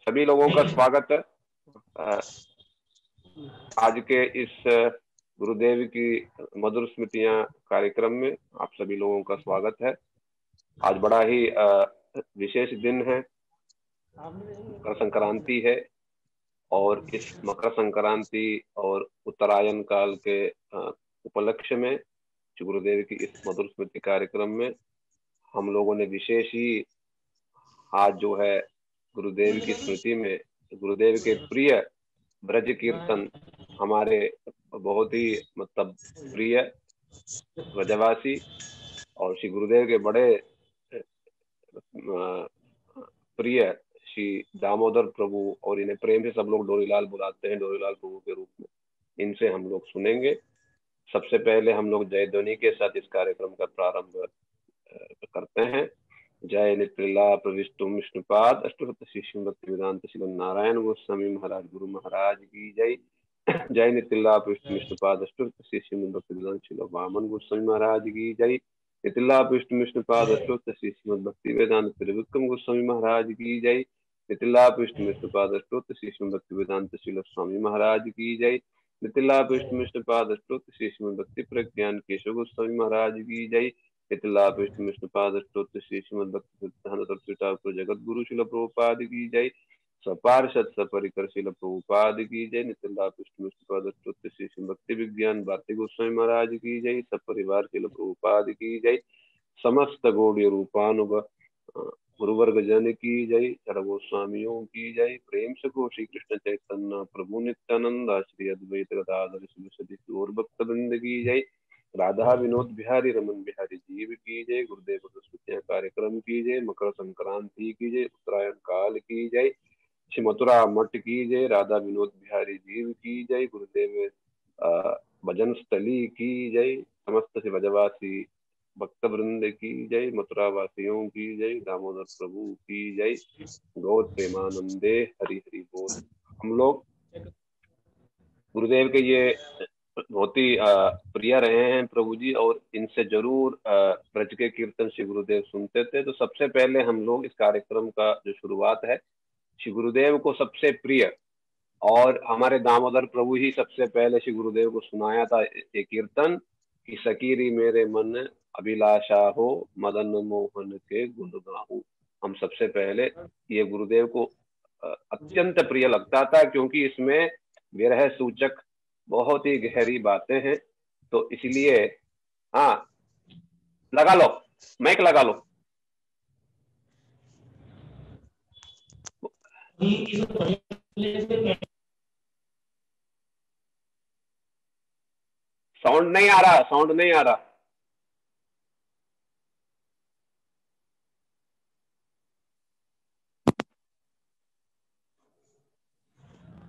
सभी लोगों का स्वागत है। आज के इस गुरुदेव की मधुर स्मृतियां कार्यक्रम में आप सभी लोगों का स्वागत है। आज बड़ा ही विशेष दिन है, मकर संक्रांति है और इस मकर संक्रांति और उत्तरायण काल के उपलक्ष्य में गुरुदेव की इस मधुर स्मृति कार्यक्रम में हम लोगों ने विशेष ही आज जो है गुरुदेव की स्मृति में गुरुदेव के प्रिय ब्रज कीर्तन, हमारे बहुत ही मतलब प्रिय ब्रजवासी और श्री गुरुदेव के बड़े प्रिय श्री दामोदर प्रभु, और इन्हें प्रेम से सब लोग डोरीलाल बुलाते हैं, डोरीलाल प्रभु के रूप में, इनसे हम लोग सुनेंगे। सबसे पहले हम लोग जय ध्वनि के साथ इस कार्यक्रम का प्रारंभ करते हैं। जय नित्रिला प्रविष्टु विष्णुपाद अष्टोत्तर शिष्य भक्ति वेदांत श्री नारायण गोस्वामी महाराज गुरु महाराज की जय। जय नित्रिला प्रविष्टु विष्णुपाद अष्टोत्तर शिष्य भक्ति वेदांत श्री वामन गोस्वामी महाराज की जय। नित्रिला प्रविष्टु विष्णुपाद अष्टोत्तर शिष्य भक्ति वेदांत त्रिविक्रम गोस्वामी महाराज की जय। नित्रिला प्रविष्टु विष्णुपाद अष्टोत्तर शिष्य भक्ति वेदांत श्री स्वामी महाराज की जय। नित्रिला प्रविष्टु विष्णुपाद अष्टोत्तर शिष्य भक्ति प्रज्ञान केशव गोस्वामी महाराज की जय। नित्रिला प्रविष्टु विष्णुपाद अष्टोत्तर श्री श्रीमद भक्ति ठाकुर जगत गुरु शिल प्रभुपाद की जय। सपार्षद सपरिकर शिल प्रभुपाद की जय। नित्रिला प्रविष्टु विष्णुपाद अष्टोत्तर श्री श्री भक्ति विज्ञान भारती गोस्वामी महाराज की जय। सब परिवार शिल प्रभुपाद की जय। समस्त गौड़ीय रूपानुग गुरुवर्ग जन की जय। चर गोस्वामियों की जय। प्रेम से गो श्री कृष्ण चैतन्य प्रभु नित्यानंद श्री अद्वैत गदाधर शिव गौर भक्त वृंद की जय। राधा विनोद बिहारी रमन बिहारी जीव की जय। गुरुदेव स्मृतियां कार्यक्रम की जय। मकर संक्रांति की जय। उत्तरायण काल की जय। श्री मथुरा मठ की जय। राधा विनोद बिहारी जीव की जय। गुरुदेव भजन स्थली की जय। समस्त से ब्रजवासी भक्त वृंद की जय। मथुरा वासियों की जय। दामोदर प्रभु की जय। गौर प्रेमानंदे हरि हरि बोल। हम लोग गुरुदेव के ये बहुत ही प्रिय रहे हैं प्रभु जी, और इनसे जरूर ब्रज के कीर्तन श्री गुरुदेव सुनते थे। तो सबसे पहले हम लोग इस कार्यक्रम का जो शुरुआत है, श्री गुरुदेव को सबसे प्रिय और हमारे दामोदर प्रभु ही सबसे पहले श्री गुरुदेव को सुनाया था ये कीर्तन कि सकीरी मेरे मन अभिलाषा हो मदन मोहन के गुण गाऊं। हम सबसे पहले ये गुरुदेव को अत्यंत प्रिय लगता था, क्योंकि इसमें विरह सूचक बहुत ही गहरी बातें हैं। तो इसलिए हाँ, लगा लो माइक, लगा लो। साउंड नहीं आ रहा, साउंड नहीं आ रहा।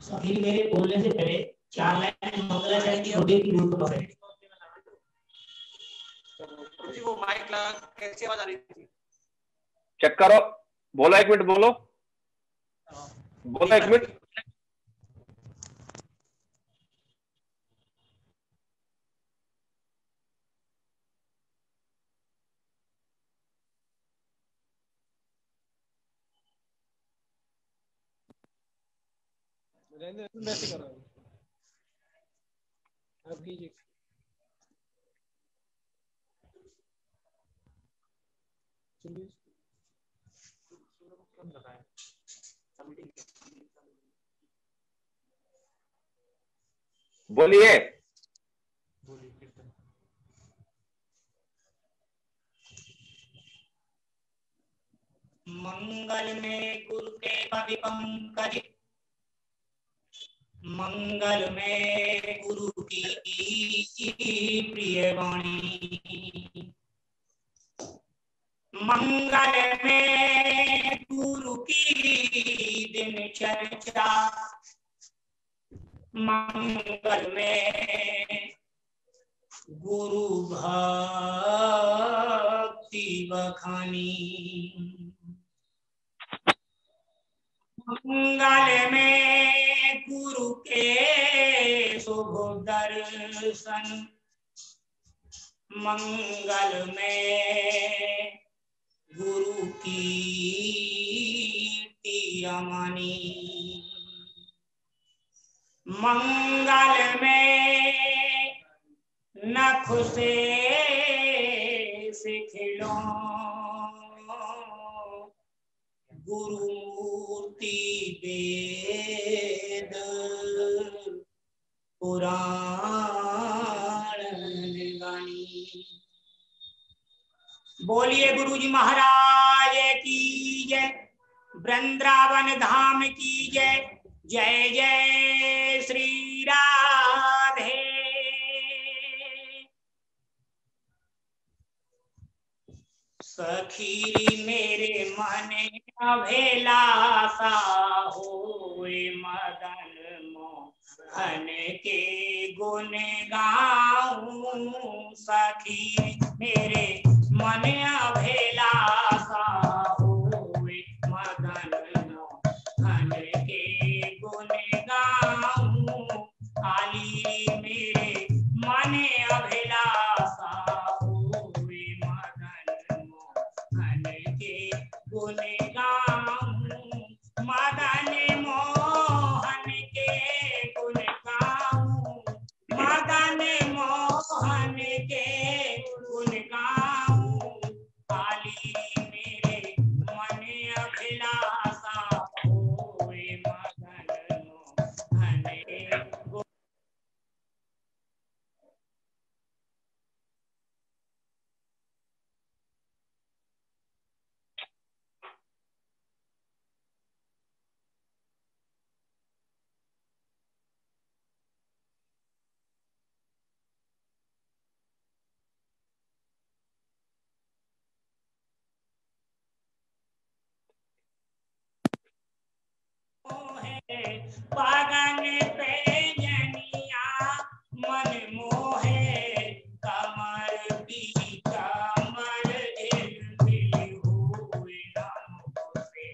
सभी मेरे बोलने से पहले 4 लाइन मंगलाचरण की गुरुदेव की धुन पर है। वो माइक लगा, कैसी आवाज आ रही थी? चेक करो, बोलो 1 मिनट, बोलो बोलो 1 मिनट। बोलिए। मंगल में गुरु के पद पंकज, मंगल में गुरु की प्रिय वाणी, मंगल में गुरु की दिन चर्चा, मंगल में गुरु भक्ति बखानी, मंगल में गुरु के शुभ दर्शन, मंगल में कीर्ति अमनी मंगल में नख से सिखलो गुरुमूर्ति वेद पुराण गानी। बोलिए गुरु जी महाराज की जय, वृंदावन धाम की जय। जय जय श्री राधे। सखी मेरे मन अभिलाषा होए मदन मोहन के गुण गाऊं। सखी मेरे मन अभिलाषा होए मदन मोहन के गुण गाऊं। काली मेरे मन अभिलाषा होए मदन मोहन के गुण गाऊं। मदन मोहन के गुण गाऊं। मदन मोहन के गुण गाऊं। काली मेरे मन अभिलाषा होए मदन मोहन के गुण। पगन पे जनिया मन मोहे कमर भी कमर झिलमिल हुए नामों से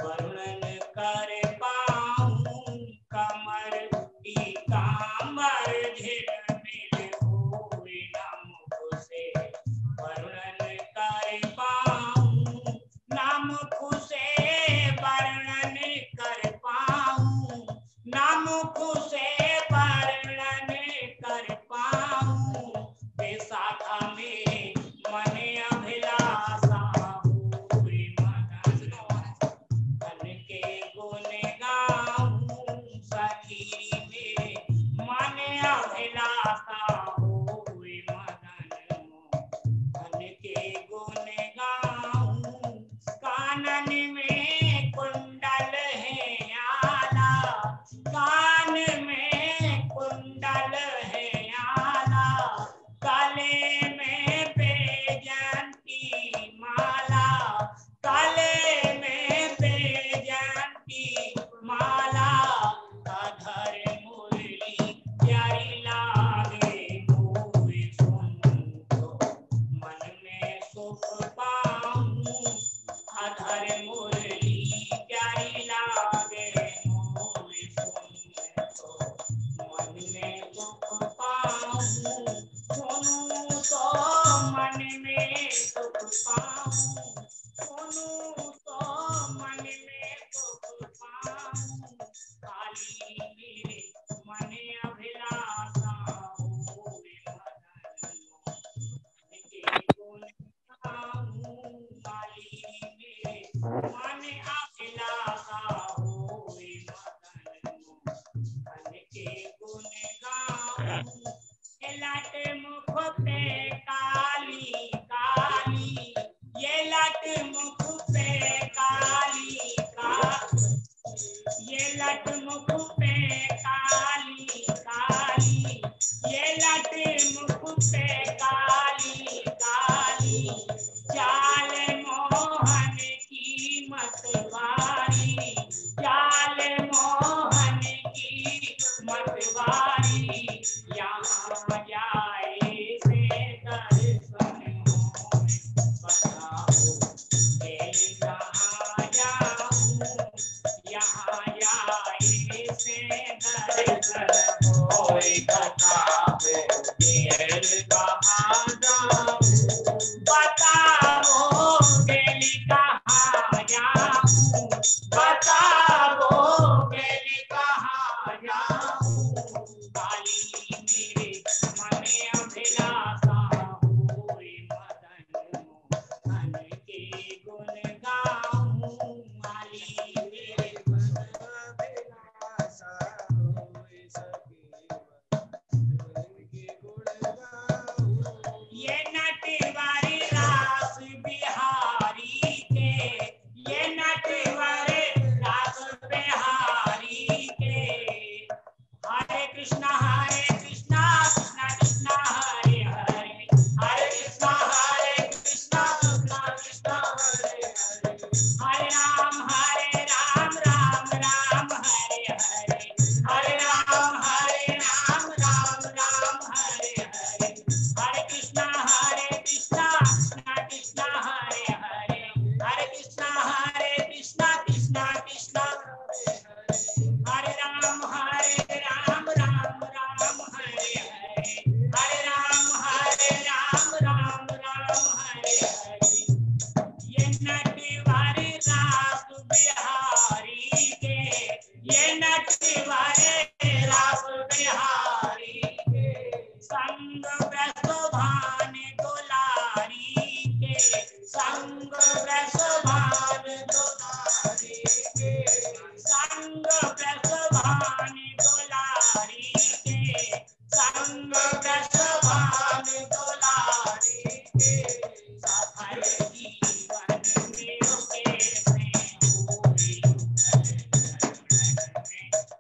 वर्णन कर पाऊं। कमर भी कमर झिलमिल हुए नामों से वर्णन कर पाऊं। नाम खुशे वर्णन कर पाऊं। नाम खुशे वर्णन कर पाऊं। बेसाखा मेरे मन अभिलाषा हुए मदन मोहन के गुण गाऊं। सखी मेरे मन अभिलाषा हुए मदन मोहन के गुण गाऊं। कानन में कुंडल है आला। कान में कुंडल है आला। गले में बेजंती माला। गले में बेजंती माला। अधर मुरली प्यारी लागे कोई सुन तो मन में सुख पाऊं। अधर मुरली प्यारी लागे मोरे सुन तो मन में सुख पाऊं। सुनूं तो मन में सुख पाऊं। सुनूं तो मन में सुख पाऊं। काली मेरे मन अभिलाषा होए मदन मोहन के गुण गाऊं। काली मेरे मन अभिलाषा होए मदन मोहन के गुण गाऊं। ये लट मुख पे काली काली। ये लट मुख पे काली काली। ये लट मुख पे काली काली। ये लट मुख पे काली काली। चाल मोहन की मतवारी। चाल मोहन की मतवारी। यहाँ जाए से दर्शन होए। बताओ मैं कहाँ जाऊँ। यहाँ जाए से दर्शन होए। बताओ मैं कहाँ जाऊँ। बताओ मैं कहाँ संग प्रसभान दुलारी के, संग प्रसभान दुलारी के, संग प्रसभान दुलारी के, सफल जीवन में कैसे हुई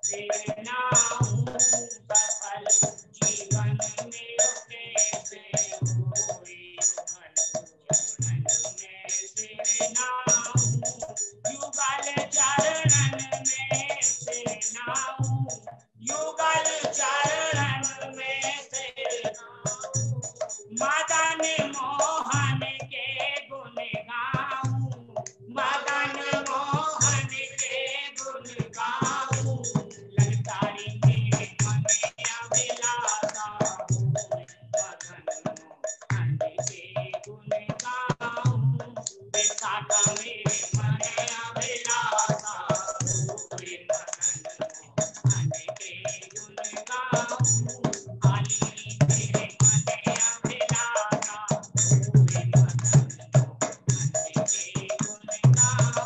सेना हूँ, सफल जीवन में कैसे हुई सेना हूँ, युगल चरणन में सेना हूँ, युगल चरणन में सेना हूँ, मदन मोहन के गुण गाऊं, मदन मोहन के गुण गाऊं, ललकारी मेरे मन अभिलाषा होए, मदन मोहन के गुण गाऊं, विशाखा मेरे मन अभिलाषा होए, मदन मोहन के गुण गाऊं, आली मेरे मन अभिलाषा होए, मदन मोहन के गुण गाऊं,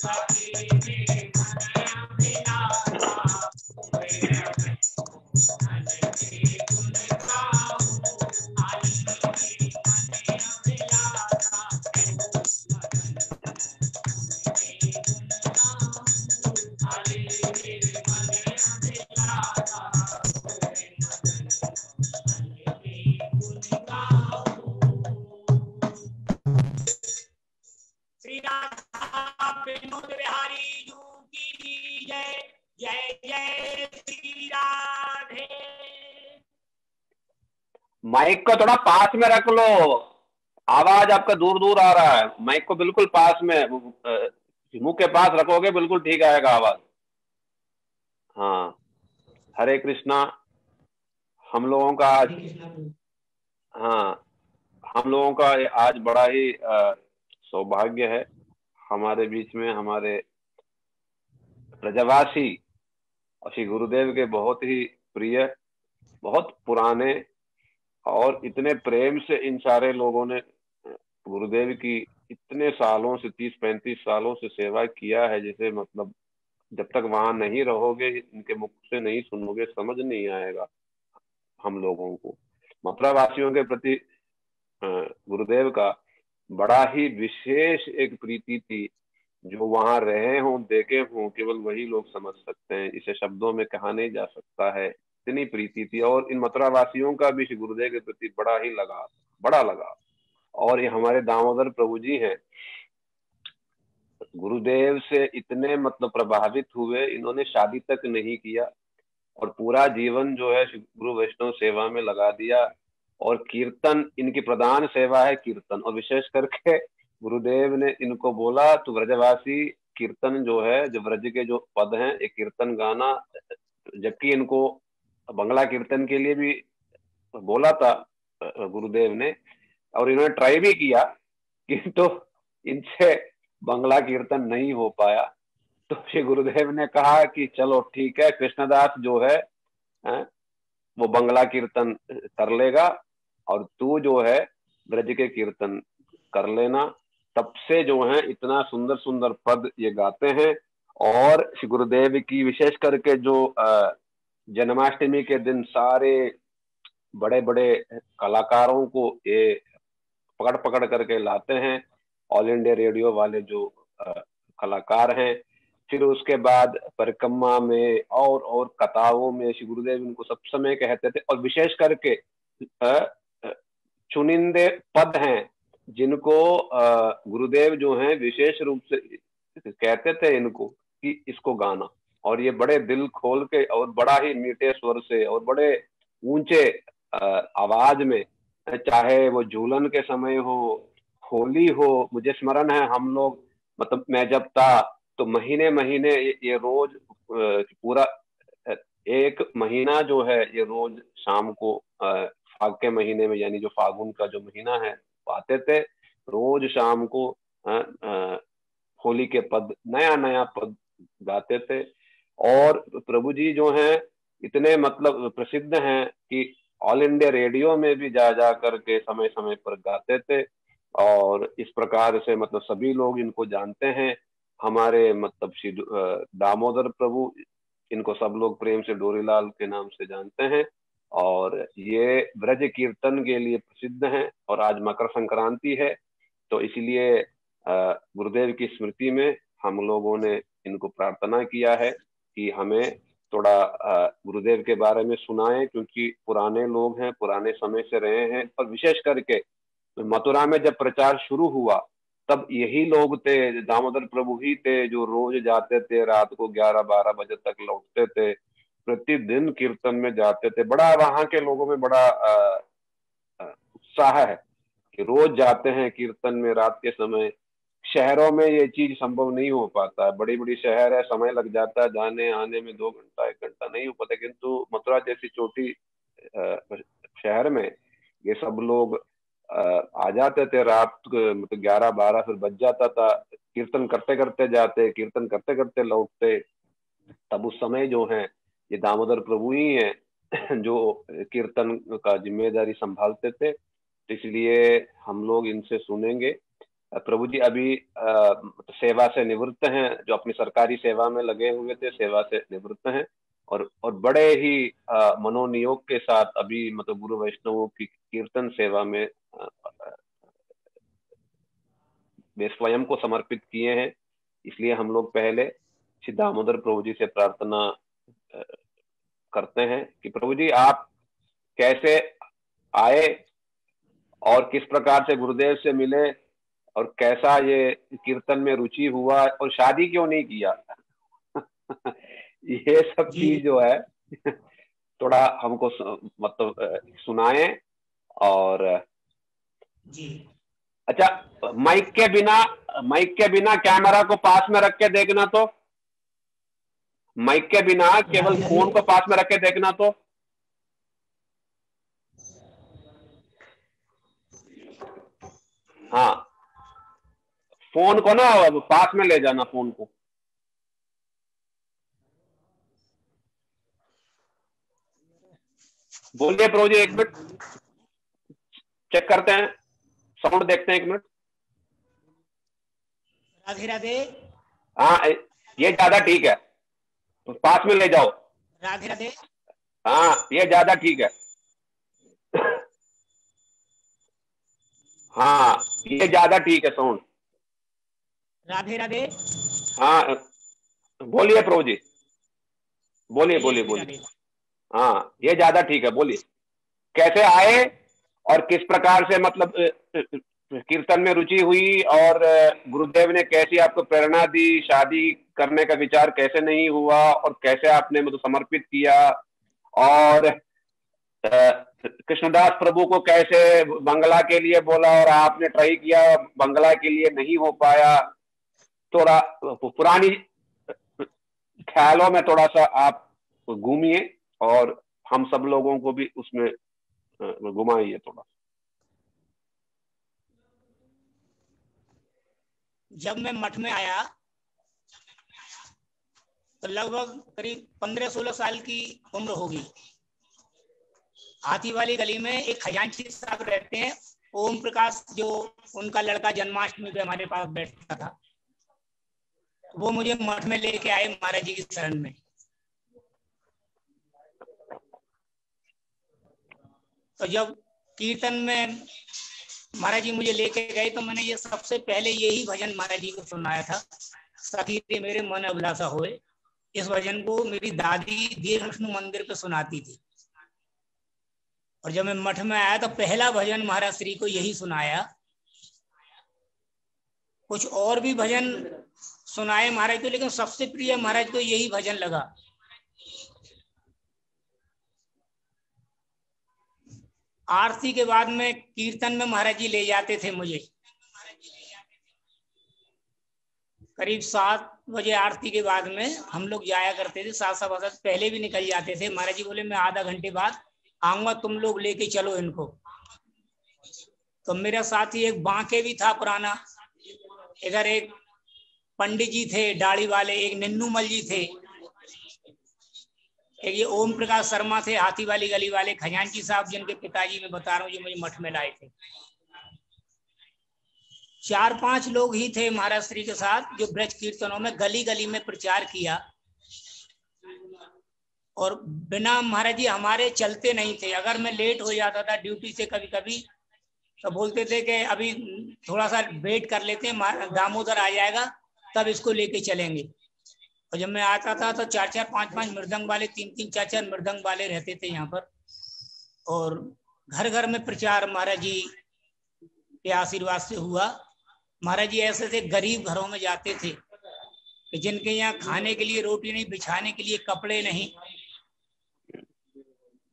सखी मेरे मन अभिलाषा होए, मदन मोहन के गुण गाऊं, आली मेरे मन अभिलाषा होए, मदन मोहन के गुण गाऊं, आली मेरे मन अभिलाषा होए, मदन मोहन के गुण गाऊं। श्री राधा विनोद बिहारी जू की जय, जय जय श्री राधे। माइक को थोड़ा पास में रख लो, आवाज आपका दूर दूर आ रहा है। माइक को बिल्कुल पास में, मुंह के पास रखोगे बिल्कुल ठीक आएगा आवाज। हाँ, हरे कृष्णा। हम लोगों का आज, हाँ, हम लोगों का आज बड़ा ही सौभाग्य है, हमारे बीच में हमारे ब्रजवासी और श्री गुरुदेव के बहुत ही प्रिय, बहुत पुराने और इतने प्रेम से इन सारे लोगों ने गुरुदेव की इतने सालों से 30-35 सालों से सेवा किया है, जिसे मतलब जब तक वहां नहीं रहोगे, इनके मुख से नहीं सुनोगे, समझ नहीं आएगा हम लोगों को। मथुरा वासियों के प्रति गुरुदेव का बड़ा ही विशेष एक प्रीति थी, जो वहां रहे हों, देखे हों, केवल वही लोग समझ सकते हैं, इसे शब्दों में कहा नहीं जा सकता है, इतनी प्रीति थी। और इन मथुरा वासियों का भी श्री गुरुदेव के प्रति बड़ा ही लगा, बड़ा लगा। और ये हमारे दामोदर प्रभु जी हैं, गुरुदेव से इतने मतलब प्रभावित हुए, इन्होंने शादी तक नहीं किया और पूरा जीवन जो है गुरु वैष्णव सेवा में लगा दिया। और कीर्तन इनकी प्रधान सेवा है, कीर्तन। और विशेष करके गुरुदेव ने इनको बोला, तो ब्रजवासी कीर्तन जो है, जो ब्रज के जो पद हैं, एक कीर्तन गाना, जबकि इनको बंगला कीर्तन के लिए भी बोला था गुरुदेव ने, और इन्होंने ट्राई भी किया, किंतु इनसे बंगला कीर्तन नहीं हो पाया। तो श्री गुरुदेव ने कहा कि चलो ठीक है, कृष्णदास जो है वो बंगला कीर्तन कर लेगा और तू जो है ब्रज के कीर्तन कर लेना। तब से जो है इतना सुंदर सुंदर पद ये गाते हैं। और श्री गुरुदेव की विशेष करके जो जन्माष्टमी के दिन सारे बड़े बड़े कलाकारों को ये पकड़ पकड़ करके लाते हैं, ऑल इंडिया रेडियो वाले जो कलाकार हैं। फिर उसके बाद परिक्रमा में और कथाओं में श्री गुरुदेव इनको सब समय कहते थे। और विशेष करके चुनिंदे पद हैं जिनको गुरुदेव जो हैं विशेष रूप से कहते थे इनको कि इसको गाना, और ये बड़े दिल खोल के और बड़ा ही मीठे स्वर से और बड़े ऊंचे आवाज में, चाहे वो झूलन के समय हो, होली हो। मुझे स्मरण है, हम लोग मतलब मैं जब था तो महीने महीने ये रोज पूरा एक महीना जो है ये रोज शाम को फाग के महीने में, यानी जो फागुन का जो महीना है, आते थे रोज शाम को होली के पद, नया नया पद गाते थे। और प्रभु जी जो हैं इतने मतलब प्रसिद्ध हैं कि ऑल इंडिया रेडियो में भी जा करके समय समय पर गाते थे। और और इस प्रकार से मतलब सभी लोग इनको जानते हैं। हमारे मतलब श्री दामोदर प्रभु, इनको सब लोग प्रेम से डोरीलाल के नाम से जानते हैं, और ये ब्रज कीर्तन के लिए प्रसिद्ध हैं। और आज मकर संक्रांति है, तो इसलिए गुरुदेव की स्मृति में हम लोगों ने इनको प्रार्थना किया है कि हमें थोड़ा गुरुदेव के बारे में सुनाएं, क्योंकि पुराने लोग हैं, पुराने समय से रहे हैं। और विशेष करके मथुरा में जब प्रचार शुरू हुआ तब यही लोग थे, दामोदर प्रभु ही थे जो रोज जाते थे, रात को 11-12 बजे तक लौटते थे, प्रतिदिन कीर्तन में जाते थे। बड़ा वहां के लोगों में बड़ा उत्साह है कि रोज जाते हैं कीर्तन में रात के समय। शहरों में ये चीज संभव नहीं हो पाता है, बड़ी बड़ी शहर है, समय लग जाता है जाने आने में, 2 घंटा 1 घंटा नहीं हो पाता। किंतु मथुरा जैसी छोटी शहर में ये सब लोग आ जाते थे रात मतलब 11-12 फिर बज जाता था, कीर्तन करते करते जाते, कीर्तन करते करते लौटते। तब उस समय जो है ये दामोदर प्रभु ही हैं जो कीर्तन का जिम्मेदारी संभालते थे। तो इसलिए हम लोग इनसे सुनेंगे। प्रभु जी अभी सेवा से निवृत्त हैं, जो अपनी सरकारी सेवा में लगे हुए थे, सेवा से निवृत्त हैं, और बड़े ही मनोनियोग के साथ अभी मतलब गुरु वैष्णवों की कीर्तन सेवा में वे स्वयं को समर्पित किए हैं। इसलिए हम लोग पहले श्री दामोदर प्रभु जी से प्रार्थना करते हैं कि प्रभु जी आप कैसे आए और किस प्रकार से गुरुदेव से मिले और कैसा ये कीर्तन में रुचि हुआ, और शादी क्यों नहीं किया ये सब चीज जो है थोड़ा हमको मतलब सुनाएं। और जी अच्छा, माइक के बिना कैमरा को पास में रख के देखना, तो माइक के बिना केवल फोन को पास में रख के देखना। तो हाँ, फोन को ना पास में ले जाना, फोन को। बोलिए प्रभु जी, 1 मिनट चेक करते हैं, साउंड देखते हैं, 1 मिनट। राधे राधे। हाँ, ये ज्यादा ठीक है, तो पास में ले जाओ। राधे राधे। हाँ, ये ज्यादा ठीक है। हाँ, ये ज्यादा ठीक है साउंड। राधे राधे। हाँ, बोलिए प्रभु जी, बोलिए बोलिए बोलिए। हाँ, ये ज्यादा ठीक है, बोलिए। कैसे आए और किस प्रकार से मतलब कीर्तन में रुचि हुई, और गुरुदेव ने कैसी आपको प्रेरणा दी, शादी करने का विचार कैसे नहीं हुआ, और कैसे आपने मतलब समर्पित किया, और कृष्णदास प्रभु को कैसे बंगला के लिए बोला और आपने ट्राई किया, बंगला के लिए नहीं हो पाया। थोड़ा पुरानी ख्यालों में थोड़ा सा आप घूमिए और हम सब लोगों को भी उसमें घुमाइए थोड़ा। जब मैं मठ में आया तो लगभग करीब 15-16 साल की उम्र होगी। हाथी वाली गली में एक खजांची साहब रहते हैं, ओम प्रकाश, जो उनका लड़का जन्माष्टमी पे हमारे पास बैठता था, वो मुझे मठ में लेके आए महाराज जी की शरण में। तो जब कीर्तन में महाराज जी मुझे लेके गए तो मैंने ये सबसे पहले यही भजन महाराज जी को सुनाया था, सखी रे मेरे मन अभिलाषा होए। इस भजन को मेरी दादी दीर विष्णु मंदिर पे सुनाती थी, और जब मैं मठ में आया तो पहला भजन महाराज श्री को यही सुनाया। कुछ और भी भजन सुनाए महाराज को, लेकिन सबसे प्रिय महाराज को यही भजन लगा। आरती के बाद में कीर्तन में महाराज जी ले जाते थे मुझे, करीब 7 बजे आरती के बाद में हम लोग जाया करते थे, 7-7 पहले भी निकल जाते थे। महाराज जी बोले मैं आधा घंटे बाद आऊंगा, तुम लोग लेके चलो इनको। तो मेरा साथी एक बांके भी था पुराना, इधर एक पंडित जी थे दाढ़ी वाले, एक निन्नूमल जी थे, एक ये ओम प्रकाश शर्मा थे हाथी वाली गली वाले, खजांची साहब जिनके पिताजी मैं बता रहा हूँ जो मुझे मठ में लाए थे। 4-5 लोग ही थे महाराज श्री के साथ जो ब्रज कीर्तनों में गली गली में प्रचार किया, और बिना महाराज जी हमारे चलते नहीं थे। अगर मैं लेट हो जाता था ड्यूटी से कभी कभी तो बोलते थे कि अभी थोड़ा सा वेट कर लेते हैं, दामोदर आ जाएगा तब इसको लेके चलेंगे। और जब मैं आता था तो 4-4, 5-5 मृदंग वाले, 3-3, 4-4 मृदंग वाले रहते थे यहाँ पर। और घर घर में प्रचार महाराज जी के आशीर्वाद से हुआ। महाराज जी ऐसे थे गरीब घरों में जाते थे कि जिनके यहाँ खाने के लिए रोटी नहीं, बिछाने के लिए कपड़े नहीं,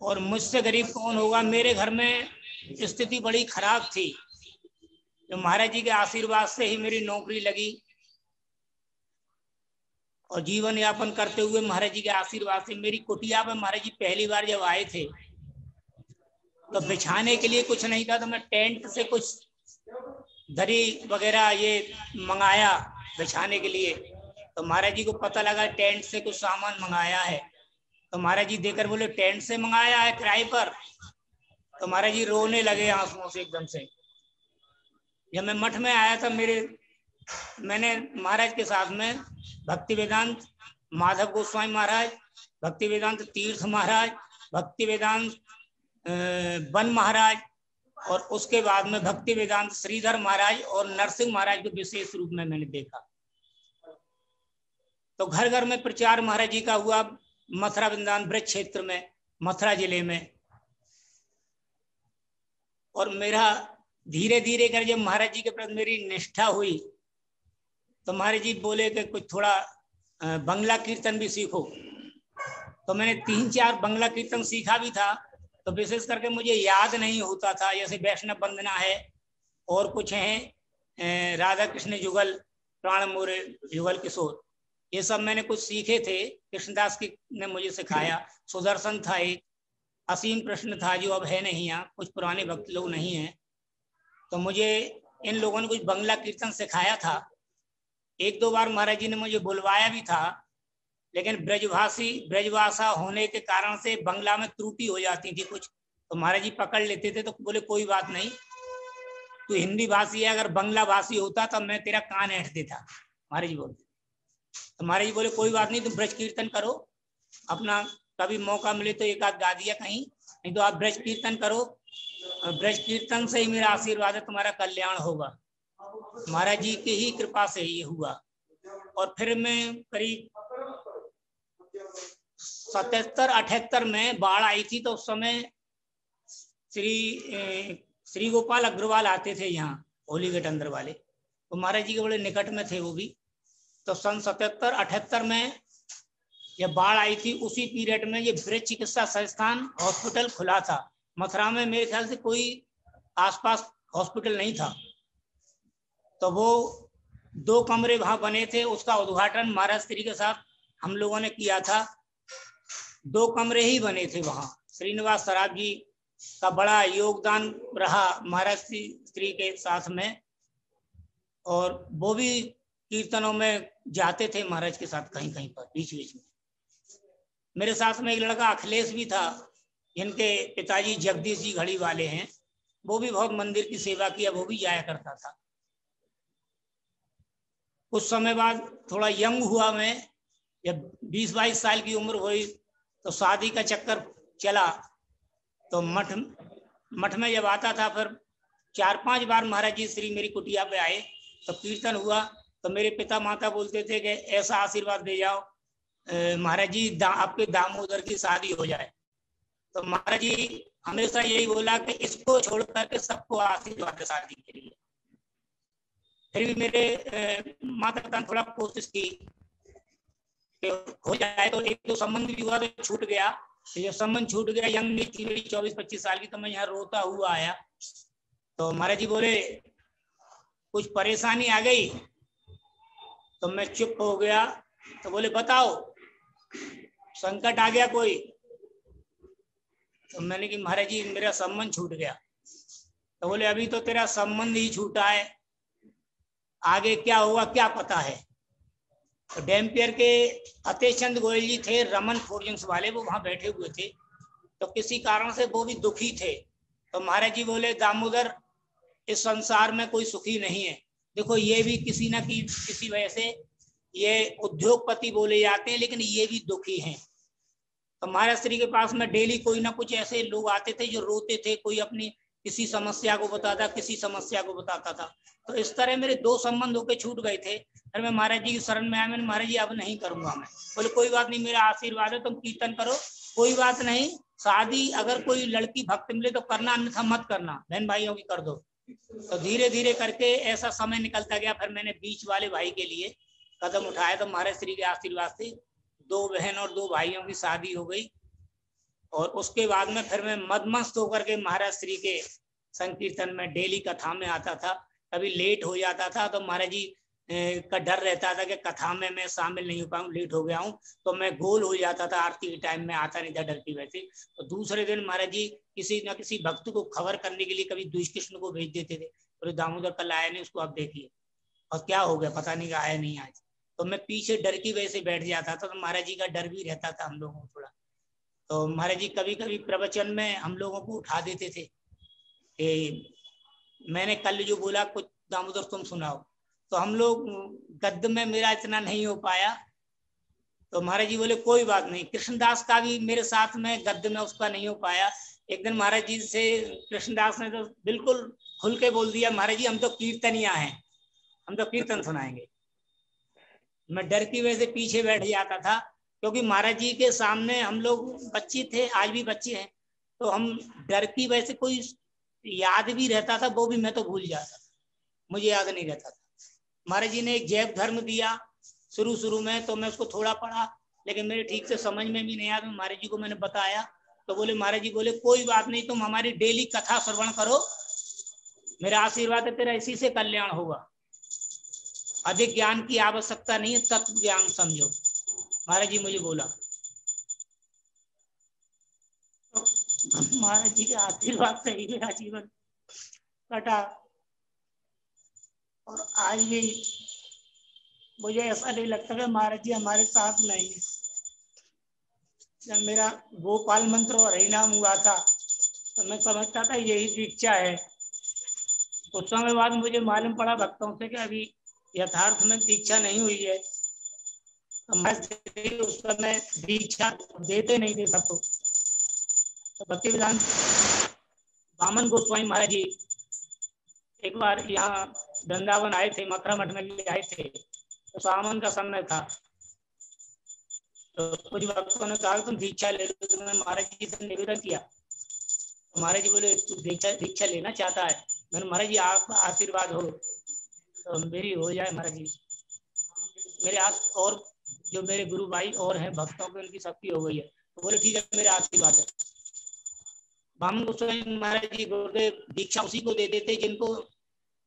और मुझसे गरीब कौन होगा। मेरे घर में स्थिति बड़ी खराब थी, तो महाराज जी के आशीर्वाद से ही मेरी नौकरी लगी और जीवन यापन करते हुए महाराज जी के आशीर्वाद से। मेरी कुटिया पे महाराज जी पहली बार जब आए थे तो बिछाने के लिए कुछ नहीं था, तो मैं टेंट से कुछ दरी वगैरह ये मंगाया बिछाने के लिए। तो महाराज जी को पता लगा टेंट से कुछ सामान मंगाया है, तो महाराज जी देकर बोले टेंट से मंगाया है किराए पर। तो महाराज जी रोने लगे आंसुओं से एकदम से। जब मैं मठ में आया था मैंने महाराज के साथ में भक्ति वेदांत माधव गोस्वामी महाराज, भक्ति वेदांत तीर्थ महाराज, भक्ति वेदांत वन महाराज, और उसके बाद में भक्ति वेदांत श्रीधर महाराज और नरसिंह महाराज को विशेष रूप में मैंने देखा। तो घर घर में प्रचार महाराज जी का हुआ मथुरा वृंदावन ब्रज क्षेत्र में, मथुरा जिले में। और मेरा धीरे धीरे कर जब महाराज जी के प्रति मेरी निष्ठा हुई तो महाराज जी बोले कि कुछ थोड़ा बंगला कीर्तन भी सीखो। तो मैंने 3-4 बंगला कीर्तन सीखा भी था, तो विशेष करके मुझे याद नहीं होता था। जैसे वैष्णव वंदना है और कुछ हैं राधा कृष्ण युगल, प्राण मोरे युगल किशोर, ये सब मैंने कुछ सीखे थे। कृष्णदास की ने मुझे सिखाया। सुदर्शन था, एक असीम कृष्ण था जो अब है नहीं यहाँ, कुछ पुराने भक्त लोग नहीं हैं। तो मुझे इन लोगों ने कुछ बंगला कीर्तन सिखाया था। 1-2 बार महाराज जी ने मुझे बुलवाया भी था, लेकिन ब्रजभाषा होने के कारण से बंगला में त्रुटि हो जाती थी कुछ, तो महाराज जी पकड़ लेते थे। तो बोले कोई बात नहीं, तू हिंदी भाषी है, अगर बंगला भाषी होता तब मैं तेरा कान ऐंठ देता, महाराज जी बोलते। तो महाराज जी बोले कोई बात नहीं, तुम ब्रज कीर्तन करो, अपना कभी मौका मिले तो एक आध गा दिया कहीं, नहीं तो आप ब्रज कीर्तन करो, ब्रज कीर्तन से ही मेरा आशीर्वाद है, तुम्हारा कल्याण होगा। महाराज जी की ही कृपा से ये हुआ। और फिर मैं करीब 77-78 में बाढ़ आई थी, तो उस समय श्री गोपाल अग्रवाल आते थे यहाँ होली गेट अंदर वाले, तो महाराज जी के बड़े निकट में थे वो भी। तो सन 77-78 में जब बाढ़ आई थी, उसी पीरियड में ये ब्रज चिकित्सा संस्थान हॉस्पिटल खुला था मथुरा में। मेरे ख्याल से कोई आसपास हॉस्पिटल नहीं था, तो वो 2 कमरे वहां बने थे, उसका उद्घाटन महाराज श्री के साथ हम लोगों ने किया था। 2 कमरे ही बने थे वहां। श्रीनिवास सराफ जी का बड़ा योगदान रहा महाराज श्री के साथ में, और वो भी कीर्तनों में जाते थे महाराज के साथ कहीं कहीं पर बीच बीच में। मेरे साथ में एक लड़का अखिलेश भी था, जिनके पिताजी जगदीश जी घड़ी वाले हैं, वो भी बहुत मंदिर की सेवा किया, वो भी जाया करता था। कुछ समय बाद थोड़ा यंग हुआ मैं, जब 20-22 साल की उम्र हुई तो शादी का चक्कर चला। तो मठ में जब आता था, फिर 4-5 बार महाराज जी श्री मेरी कुटिया पे आए, तो कीर्तन हुआ, तो मेरे पिता माता बोलते थे कि ऐसा आशीर्वाद दे जाओ महाराज जी आपके दामोदर की शादी हो जाए। तो महाराज जी हमेशा यही बोला कि इसको छोड़ करके सबको आशीर्वाद शादी के लिए। फिर भी मेरे माता पिता ने थोड़ा कोशिश की कि हो जाए, तो 1-2 संबंध भी हुआ तो छूट गया। जब संबंध छूट गया, यंग नहीं थी मेरी 24-25 साल की, तो मैं यहाँ रोता हुआ आया। तो महाराज जी बोले कुछ परेशानी आ गई, तो मैं चुप हो गया। तो बोले बताओ संकट आ गया कोई? तो मैंने कि महाराज जी मेरा संबंध छूट गया। तो बोले अभी तो तेरा संबंध ही छूटा है, आगे क्या होगा क्या पता है। तो डैम्पियर के फतेह चंद गोयल जी थे, रमन फोर्जिंग्स वाले, वो वहां बैठे हुए थे। तो किसी कारण से वो भी दुखी थे। तो महाराज जी बोले दामोदर इस संसार में कोई सुखी नहीं है, देखो ये भी किसी न किसी वजह से ये उद्योगपति बोले जाते हैं, लेकिन ये भी दुखी हैं। तो महाराज श्री के पास में डेली कोई ना कुछ ऐसे लोग आते थे जो रोते थे, कोई अपनी किसी समस्या को बताता, किसी समस्या को बताता था। तो इस तरह मेरे 2 संबंध होके छूट गए थे। फिर मैं महाराज जी की शरण में आया, मैंने महाराज जी अब नहीं करूंगा मैं। बोले कोई बात नहीं, मेरा आशीर्वाद है, तुम कीर्तन करो, कोई बात नहीं। शादी अगर कोई लड़की भक्त मिले तो करना, अन्यथा मत करना, बहन भाइयों की कर दो। तो धीरे धीरे करके ऐसा समय निकलता गया। फिर मैंने बीच वाले भाई के लिए कदम उठाया, तो महाराज श्री के आशीर्वाद से 2 बहन और 2 भाइयों की शादी हो गई। और उसके बाद में फिर मैं मदमस्त होकर के महाराज श्री के संकीर्तन में डेली कथा में आता था। कभी लेट हो जाता था तो महाराज जी का डर रहता था कि कथा में मैं शामिल नहीं हो पाऊँ, लेट हो गया हूँ, तो मैं गोल हो जाता था, आरती के टाइम में आता नहीं था डर की वजह से। तो दूसरे दिन महाराज जी किसी न किसी भक्त को खबर करने के लिए कभी द्विजकृष्ण को भेज देते थे, और दामोदर कल आया नहीं, उसको आप देखिए, और क्या हो गया पता नहीं, आया नहीं आज। तो मैं पीछे डर की वजह से बैठ जाता था। तो महाराज जी का डर भी रहता था हम लोगों को थोड़ा। तो महाराज जी कभी कभी प्रवचन में हम लोगों को उठा देते थे कि मैंने कल जो बोला कुछ दामोदर तुम सुनाओ। तो हम लोग गद्य में मेरा इतना नहीं हो पाया, तो महाराज जी बोले कोई बात नहीं। कृष्णदास का भी मेरे साथ में गद्य में उसका नहीं हो पाया। एक दिन महाराज जी से कृष्णदास ने तो बिल्कुल खुल के बोल दिया, महाराज जी हम तो कीर्तनिया हैं, हम तो कीर्तन सुनाएंगे। मैं डर की वजह से पीछे बैठ जाता था, क्योंकि महाराज जी के सामने हम लोग बच्चे थे, आज भी बच्चे हैं, तो हम डर की वजह से कोई याद भी रहता था वो भी मैं तो भूल जाता था, मुझे याद नहीं रहता था। महाराज जी ने एक जैव धर्म दिया शुरू में, तो मैं उसको थोड़ा पढ़ा, लेकिन मेरे ठीक से समझ में भी नहीं आया। तो महाराज जी को मैंने बताया, तो बोले महाराज जी बोले कोई बात नहीं, तुम हमारी डेली कथा श्रवण करो, मेरा आशीर्वाद है तेरा इसी से कल्याण होगा, अधिक ज्ञान की आवश्यकता नहीं है, तत्व ज्ञान समझो, महाराज जी मुझे बोला। तो महाराज जी के आशीर्वाद से ही मेरा जीवन कटा। और आज भी मुझे ऐसा नहीं लगता कि महाराज जी हमारे साथ नहीं है। जब मेरा गोपाल मंत्र और हरिनाम हुआ था तो मैं समझता था यही दीक्षा है। कुछ समय बाद मुझे मालूम पड़ा भक्तों से कि अभी यथार्थ में दीक्षा नहीं हुई है। तो मैं उस समय दीक्षा देते नहीं थे सबको। तो भक्ति विधान वामन गोस्वामी महाराज जी एक बार यहाँ वृंदावन आए थे, मथुरा मठ में भी आए थे, तो सावन का समय था। तो कुछ भक्तों ने कहा तुम दीक्षा ले लो, तो मैंने महाराज जी से निवेदन किया। तो महाराज जी बोले तू दीक्षा लेना चाहता है? मैंने महाराज जी आपका आशीर्वाद हो तो मेरी हो जाए। महाराज जी मेरे आस और जो मेरे गुरु भाई और हैं भक्तों की उनकी सबकी हो गई है। तो बोले ठीक है मेरे आशीर्वाद है। वामन गोस्वामी महाराज जी गुरुदेव दीक्षा उसी को दे देते जिनको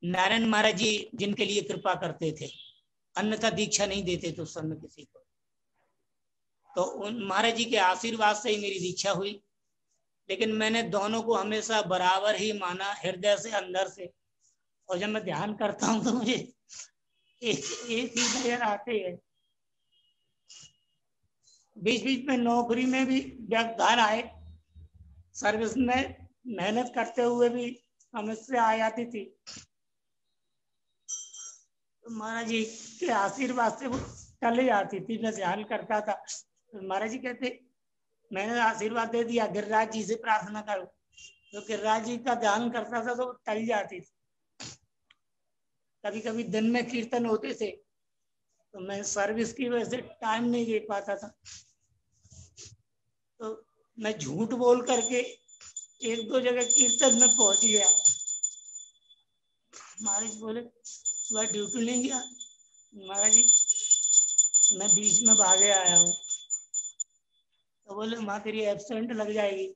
नारायण महाराज जी जिनके लिए कृपा करते थे, अन्यथा दीक्षा नहीं देते थे उस समय किसी को। तो उन महाराज जी के आशीर्वाद से ही मेरी दीक्षा हुई। लेकिन मैंने दोनों को हमेशा बराबर ही माना, हृदय से, अंदर से। और जब मैं ध्यान करता हूँ तो मुझे एक ही नजर आते हैं। बीच बीच में नौकरी में भी व्यवधान आए, सर्विस में मेहनत करते हुए भी समस्या आ जाती थी। तो महाराज जी के आशीर्वाद से वो टल जाती थी। मैं ध्यान करता था तो महाराज जी कहते मैंने आशीर्वाद दे दिया, गिरिराज जी से प्रार्थना करो। तो गिरिराज जी का ध्यान करता था तो टल जाती थी। कभी कभी दिन में कीर्तन होते थे तो मैं सर्विस की वजह से टाइम नहीं दे पाता था। तो मैं झूठ बोल करके 1-2 जगह कीर्तन में पहुंच गया। महाराज बोले वह ड्यूटी नहीं गया? महाराज जी मैं बीच में भागे आया हूँ। तो बोले माँ तेरी एब्सेंट लग जाएगी।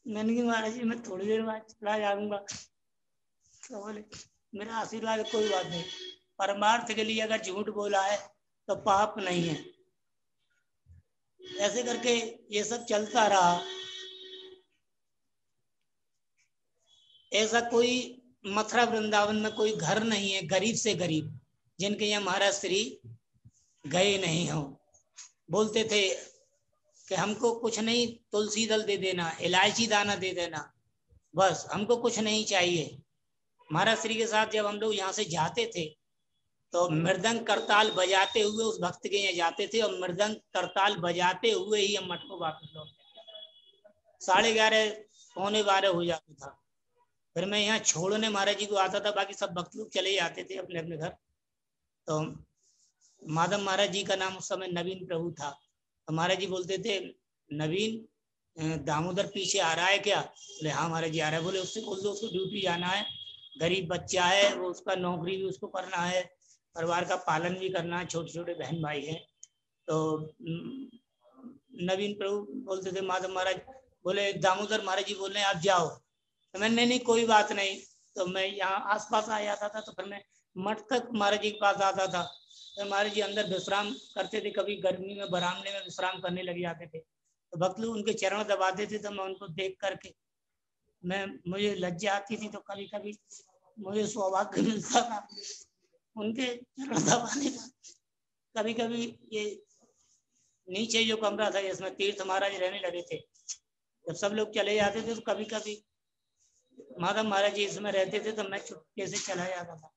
मैंने कहा महाराज जी मैं थोड़ी देर बाद चला जाऊंगा। तो बोले मेरा आशीर्वाद कोई बात नहीं, परमार्थ के लिए अगर झूठ बोला है तो पाप नहीं है। ऐसे करके ये सब चलता रहा। ऐसा कोई मथुरा वृंदावन में कोई घर नहीं है गरीब से गरीब जिनके यहाँ महाराज श्री गए नहीं हो। बोलते थे कि हमको कुछ नहीं, तुलसी दल दे देना, इलायची दाना दे देना, बस हमको कुछ नहीं चाहिए। महाराज श्री के साथ जब हम लोग यहाँ से जाते थे तो मृदंग करताल बजाते हुए उस भक्त के यहाँ जाते थे और मृदंग करताल बजाते हुए ही हम मठ को वापस लौटते थे। 11:30 पौने 12 हो जाता था। फिर मैं यहाँ छोड़ने महाराज जी को आता था, बाकी सब भक्त लोग चले जाते थे अपने अपने घर। तो माधव महाराज जी का नाम उस समय नवीन प्रभु था। तो महाराज जी बोलते थे, नवीन दामोदर पीछे आ रहा है क्या? बोले हाँ महाराज जी आ रहा है। बोले उससे बोल दो उसको ड्यूटी जाना है, गरीब बच्चा है वो, उसका नौकरी भी उसको करना है, परिवार का पालन भी करना है, छोटे छोटे बहन भाई हैं। तो नवीन प्रभु बोलते थे माधव महाराज, बोले दामोदर महाराज जी बोल रहे हैं आप जाओ। तो मैंने नहीं कोई बात नहीं। तो मैं यहाँ आसपास आ जाता था, तो फिर मैं मठ तक महाराज जी के पास आता था। तो महाराज जी अंदर विश्राम करते थे, कभी गर्मी में बरामदे में विश्राम करने लग जाते थे। तो भक्त लोग उनके चरण दबाते थे, तो मैं उनको देख करके मुझे लज्जा आती थी। तो कभी कभी मुझे सौभाग्य मिलता था उनके चरण दबाने का। कभी कभी ये नीचे जो कमरा था जिसमें तीर्थ महाराज रहने लगे थे, जब सब लोग चले जाते थे तो कभी कभी माधव महाराज जी इसमें रहते थे, तो मैं चुपके से चला जाता था।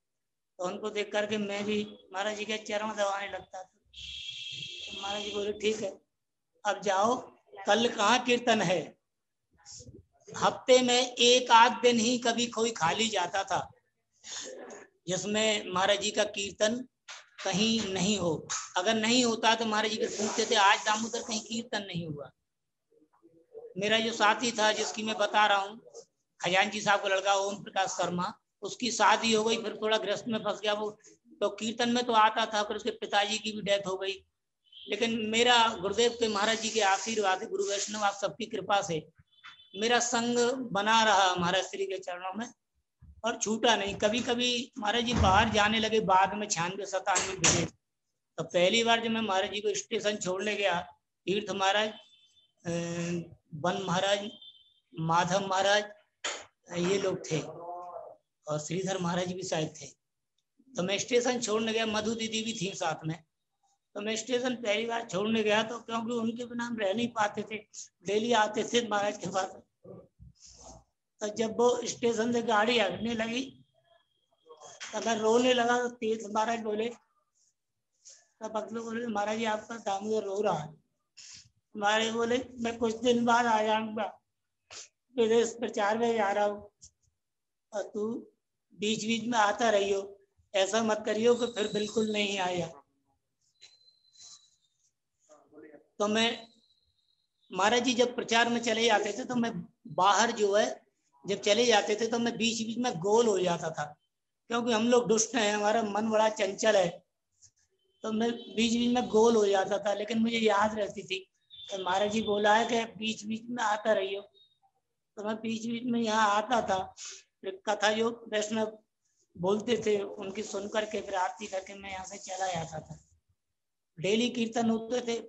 तो उनको देख करके मैं भी महाराज जी के चरण दबाने लगता था। तो महाराज जी बोले ठीक है अब जाओ, कल कहाँ कीर्तन है? हफ्ते में एक आध दिन ही कभी कोई खाली जाता था जिसमें महाराज जी का कीर्तन कहीं नहीं हो। अगर नहीं होता तो महाराज जी के पूछते थे आज दामोदर कहीं कीर्तन नहीं हुआ। मेरा जो साथी था जिसकी मैं बता रहा हूँ, खजांची साहब का लड़का ओम प्रकाश शर्मा, उसकी शादी हो गई, फिर थोड़ा गृहस्थ में फंस गया वो। तो कीर्तन में तो आता था, फिर उसके पिताजी की भी डेथ हो गई। लेकिन मेरा गुरुदेव के महाराज जी के आशीर्वाद, गुरु वैष्णव आप सबकी कृपा से मेरा संग बना रहा महाराज श्री के चरणों में और छूटा नहीं। कभी कभी महाराज जी बाहर जाने लगे बाद में 96, 97 बजे। तो पहली बार जब मैं महाराज जी को स्टेशन छोड़ने गया, तीर्थ महाराज, वन महाराज, माधव महाराज, ये लोग थे और श्रीधर महाराज भी शायद थे। तो मैं स्टेशन छोड़ने गया, मधु दीदी भी थी साथ में। तो मैं स्टेशन पहली बार छोड़ने गया, तो क्योंकि उनके बिना हम रह नहीं पाते थे, डेली आते थे महाराज के पास। तो जब वो स्टेशन से गाड़ी हटने लगी तो मैं रोने लगा। तो तीर्थ महाराज बोले, तो भक्त लोग बोले महाराज जी आपका दामोदर रो रहा है। महाराज बोले मैं कुछ दिन बाद आ जाऊंगा, विदेश प्रचार में जा रहा हूँ और तू बीच बीच में आता रहियो, ऐसा मत करियो कि फिर बिल्कुल नहीं आया। तो मैं महाराज जी जब प्रचार में चले जाते थे तो मैं बाहर जो है जब चले जाते थे तो मैं बीच बीच में गोल हो जाता था, क्योंकि हम लोग दुष्ट हैं, हमारा मन बड़ा चंचल है। तो मैं बीच बीच में गोल हो जाता था, लेकिन मुझे याद रहती थी तो महाराज जी बोला है कि बीच बीच में आता रहियो। तो मैं बीच बीच में यहाँ आता था, कथा जो वैष्णव बोलते थे उनकी सुन करके फिर आरती करके मैं यहाँ से चला जाता था। डेली कीर्तन होते थे।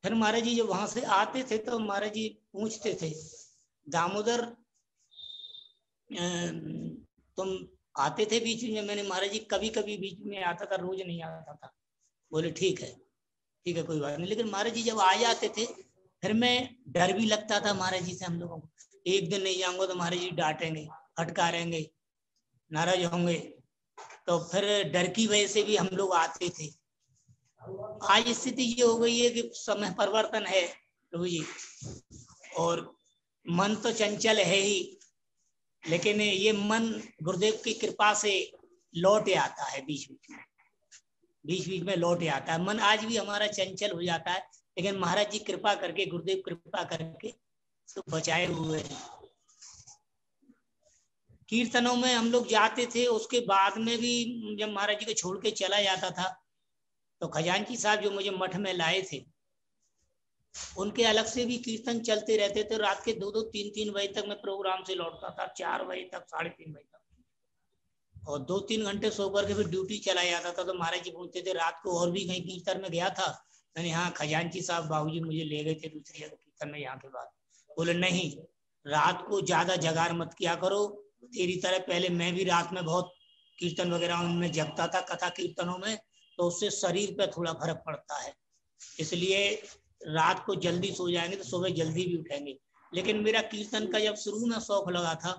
फिर महाराज जी जब वहां से आते थे तो महाराज जी पूछते थे, दामोदर तुम आते थे बीच में? मैंने महाराज जी कभी कभी बीच में आता था, रोज नहीं आता था। बोले ठीक है कोई बात नहीं। लेकिन महाराज जी जब आ जाते थे फिर मैं डर भी लगता था महाराज जी से, हम लोगों को एक दिन नहीं जाऊंगा तो महाराज जी डांटेंगे, फटकारेंगे, नाराज होंगे। तो फिर डर की वजह से भी हम लोग आते थे। आज स्थिति ये हो गई है कि समय परिवर्तन है प्रभु जी, और मन तो चंचल है ही, लेकिन ये मन गुरुदेव की कृपा से लौट आता है, बीच बीच में लौट आता है। मन आज भी हमारा चंचल हो जाता है, लेकिन महाराज जी कृपा करके, गुरुदेव कृपा करके तो बचाए हुए हैं। कीर्तनों में हम लोग जाते थे, उसके बाद में भी जब महाराज जी को छोड़ के चला जाता था तो खजांची साहब जो मुझे मठ में लाए थे उनके अलग से भी कीर्तन चलते रहते थे। रात के 2-2, 3-3 बजे तक मैं प्रोग्राम से लौटता था, 4 बजे तक, 3:30 बजे तक, और 2-3 घंटे सो करके फिर ड्यूटी चला जाता था। तो महाराज जी बोलते थे रात को और भी कहीं कीर्तन में गया था? मैंने हाँ, खजांची साहब बाबूजी मुझे ले गए थे दूसरी जगह कीर्तन में यहाँ के बाद। बोले नहीं, रात को ज्यादा जगार मत किया करो, तेरी तरह पहले मैं भी रात में बहुत कीर्तन वगैरह उनमें जगता था, कथा कीर्तनों में, तो उससे शरीर पे थोड़ा फर्क पड़ता है, इसलिए रात को जल्दी सो जाएंगे तो सुबह जल्दी भी उठेंगे। लेकिन मेरा कीर्तन का जब शुरू में शौक लगा था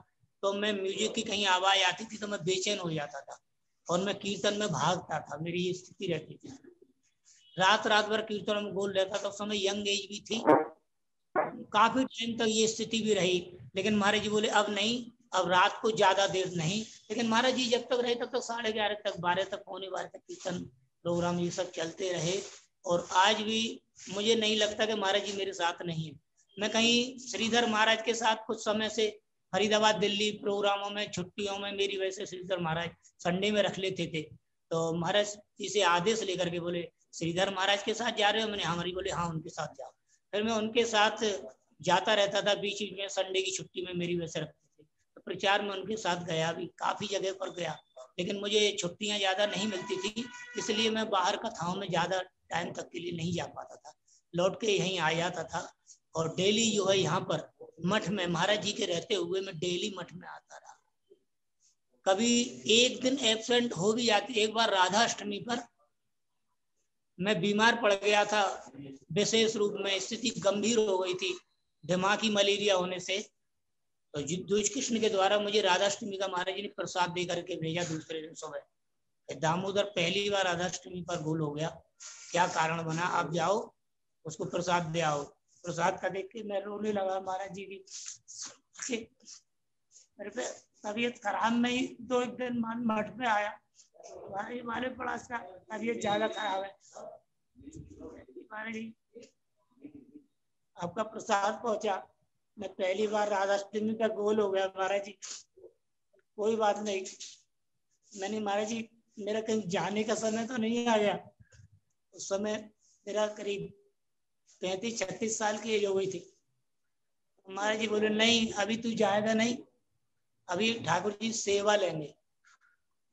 तो मैं म्यूजिक की कहीं आवाज आती थी तो मैं बेचैन हो जाता था, और मैं कीर्तन में भागता था, मेरी ये स्थिति रहती थी। रात भर कीर्तन में गोल रहता था। उस समय यंग एज भी थी, काफी टाइम तक ये स्थिति भी रही। लेकिन महाराज जी बोले अब नहीं, अब रात को ज्यादा देर नहीं। लेकिन महाराज जी जब तक रहे तब तक 11:30 तक, 12 तक, पौने 12 तक कीर्तन प्रोग्राम ये सब चलते रहे। और आज भी मुझे नहीं लगता कि महाराज जी मेरे साथ नहीं है। मैं कहीं श्रीधर महाराज के साथ कुछ समय से फरीदाबाद दिल्ली प्रोग्रामों में, छुट्टियों में मेरी वैसे श्रीधर महाराज संडे में रख लेते थे। तो महाराज जी से आदेश लेकर के बोले श्रीधर महाराज के साथ जा रहे हो? मैंने हमारी बोले हाँ उनके साथ जाओ। फिर मैं उनके साथ जाता रहता था, बीच में संडे की छुट्टी में मेरी वैसे रखते थे। तो प्रचार में उनके साथ गया भी, काफी जगह पर गया। लेकिन मुझे छुट्टियां ज्यादा नहीं मिलती थी, इसलिए मैं बाहर कथाओं में ज्यादा टाइम तक के लिए नहीं जा पाता था, लौट के यहीं आ जाता था। और डेली जो है यहाँ पर मठ में महाराज जी के रहते हुए मैं डेली मठ में आता रहा। कभी एक दिन एब्सेंट हो भी जाती। एक बार राधाष्टमी पर मैं बीमार पड़ गया था, विशेष रूप में स्थिति गंभीर हो गई थी दिमागी मलेरिया होने से। तो द्विज कृष्ण के द्वारा मुझे राधाष्टमी का महाराज जी ने प्रसाद दे करके भेजा दूसरे दिन सुबह। दामोदर पहली बार राधाष्टमी पर भूल हो गया, क्या कारण बना, आप जाओ उसको प्रसाद दे आओ। प्रसाद का देख के मैं रोने लगा। महाराज जी की मेरे पे तबीयत खराब में ही 2 दिन मठ में आया, हमारे बड़ा सा तबीयत ज्यादा खराब है। महाराज जी आपका प्रसाद पहुंचा। मैं पहली बार राधाष्टमी का गोल हो गया। महाराज जी कोई बात नहीं। मैंने महाराज जी मेरा कहीं जाने का समय तो नहीं आ गया। उस समय मेरा करीब 35-36 साल की एज हो गई थी। महाराज जी बोले नहीं अभी तू जाएगा नहीं, अभी ठाकुर जी सेवा लेंगे।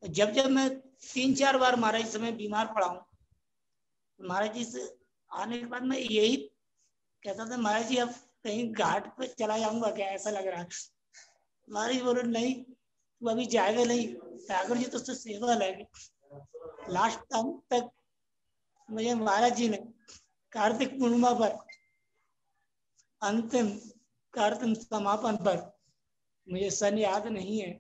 जब मैं 3-4 बार महाराज जी से मैं बीमार पड़ा हूँ, महाराज जी से आने के बाद मैं यही कहता था महाराज जी अब कहीं घाट पे चला जाऊंगा क्या, ऐसा लग रहा है। महाराज जी बोले नहीं तू अभी जाएगा नहीं, ठाकुर जी तुझसे सेवा लेंगे। लास्ट टाइम तक मुझे महाराज जी ने कार्तिक पूर्णिमा पर, अंतिम कार्तिक समापन पर, मुझे सन याद नहीं है,